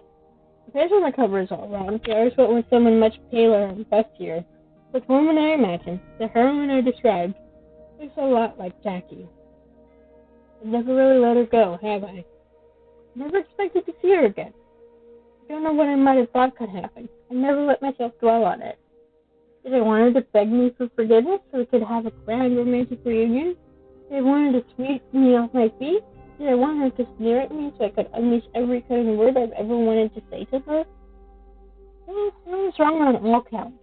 The page on the cover is all wrong. The artist went with someone much paler and bustier. But the woman I imagined, the heroine I described, looks a lot like Jackie. I've never really let her go, have I? Never expected to see her again. I don't know what I might have thought could happen. I never let myself dwell on it. Did I want her to beg me for forgiveness so we could have a grand romantic reunion? Did I want her to sweep me off my feet? Did I want her to sneer at me so I could unleash every kind of word I've ever wanted to say to her? Well, I was wrong on all counts.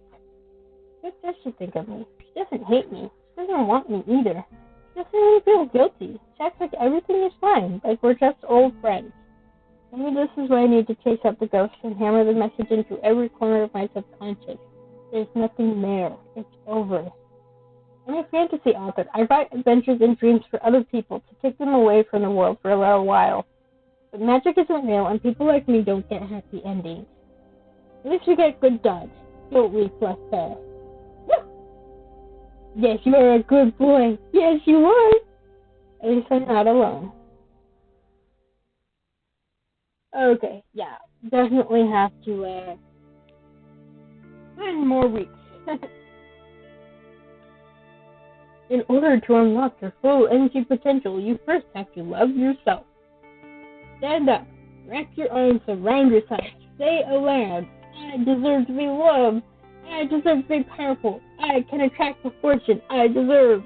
What does she think of me? She doesn't hate me. She doesn't want me either. She doesn't even feel guilty. She acts like everything is fine, like we're just old friends. Maybe this is why I need to chase up the ghost and hammer the message into every corner of my subconscious. There's nothing there. It's over. I'm a fantasy author. I write adventures and dreams for other people to take them away from the world for a little while. But magic isn't real, and people like me don't get happy endings. At least we get good dogs, don't we, Fluffbell? Yes, you are a good boy. Yes, you are. At least I'm not alone. Okay, yeah. Definitely have to, find more weeks. In order to unlock your full energy potential, you first have to love yourself. Stand up. Wrap your arms around yourself. Say aloud, I deserve to be loved. I deserve to be powerful. I can attract the fortune I deserve.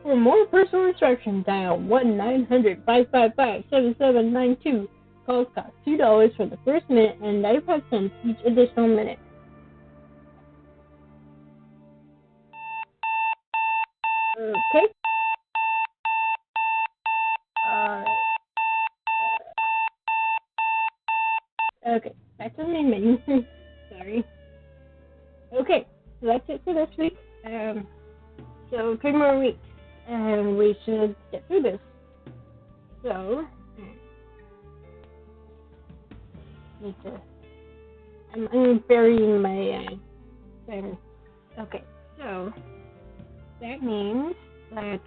For more personal instruction, dial 1-900-555-7792. Calls cost $2 for the first minute and 95 cents each additional minute. Okay. Okay, back to the main menu. Sorry. Okay, so that's it for this week. So 3 more weeks, and we should get through this. So, I'm burying my thing. Okay, so that means that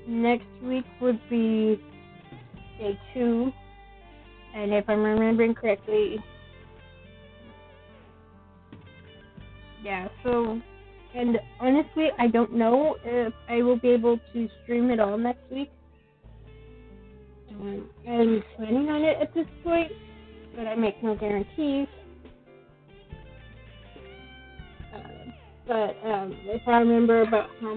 next week would be day 2, and if I'm remembering correctly, yeah. So, and honestly, I don't know if I will be able to stream it all next week. I'm planning on it at this point, but I make no guarantees. But if I remember about how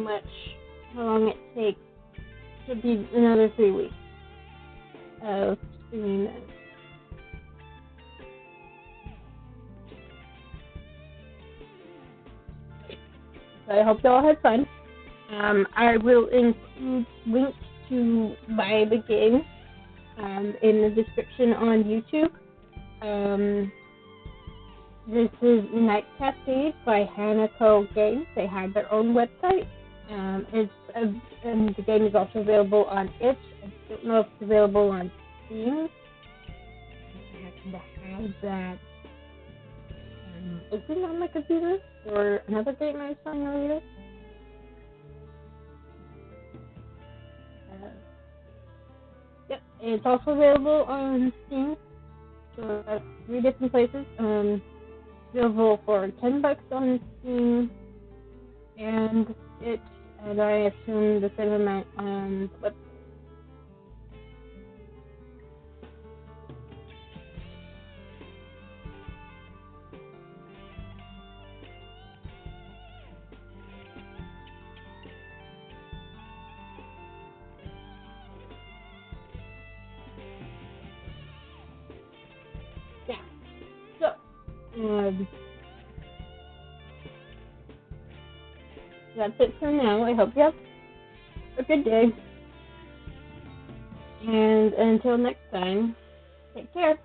long it takes, it should be another 3 weeks of streaming that. So I hope you all had fun. I will include links to buy the game in the description on YouTube. This is Night Cascades by Hanako Games. They have their own website. And the game is also available on itch. I don't know if it's available on Steam. and I have that open on my computer for another game I was playing earlier. Yep, it's also available on Steam. So that's 3 different places. Available for $10 on Steam, and I assume the same amount on Flip. Yeah. So, that's it for now. I hope you have a good day. And until next time, take care.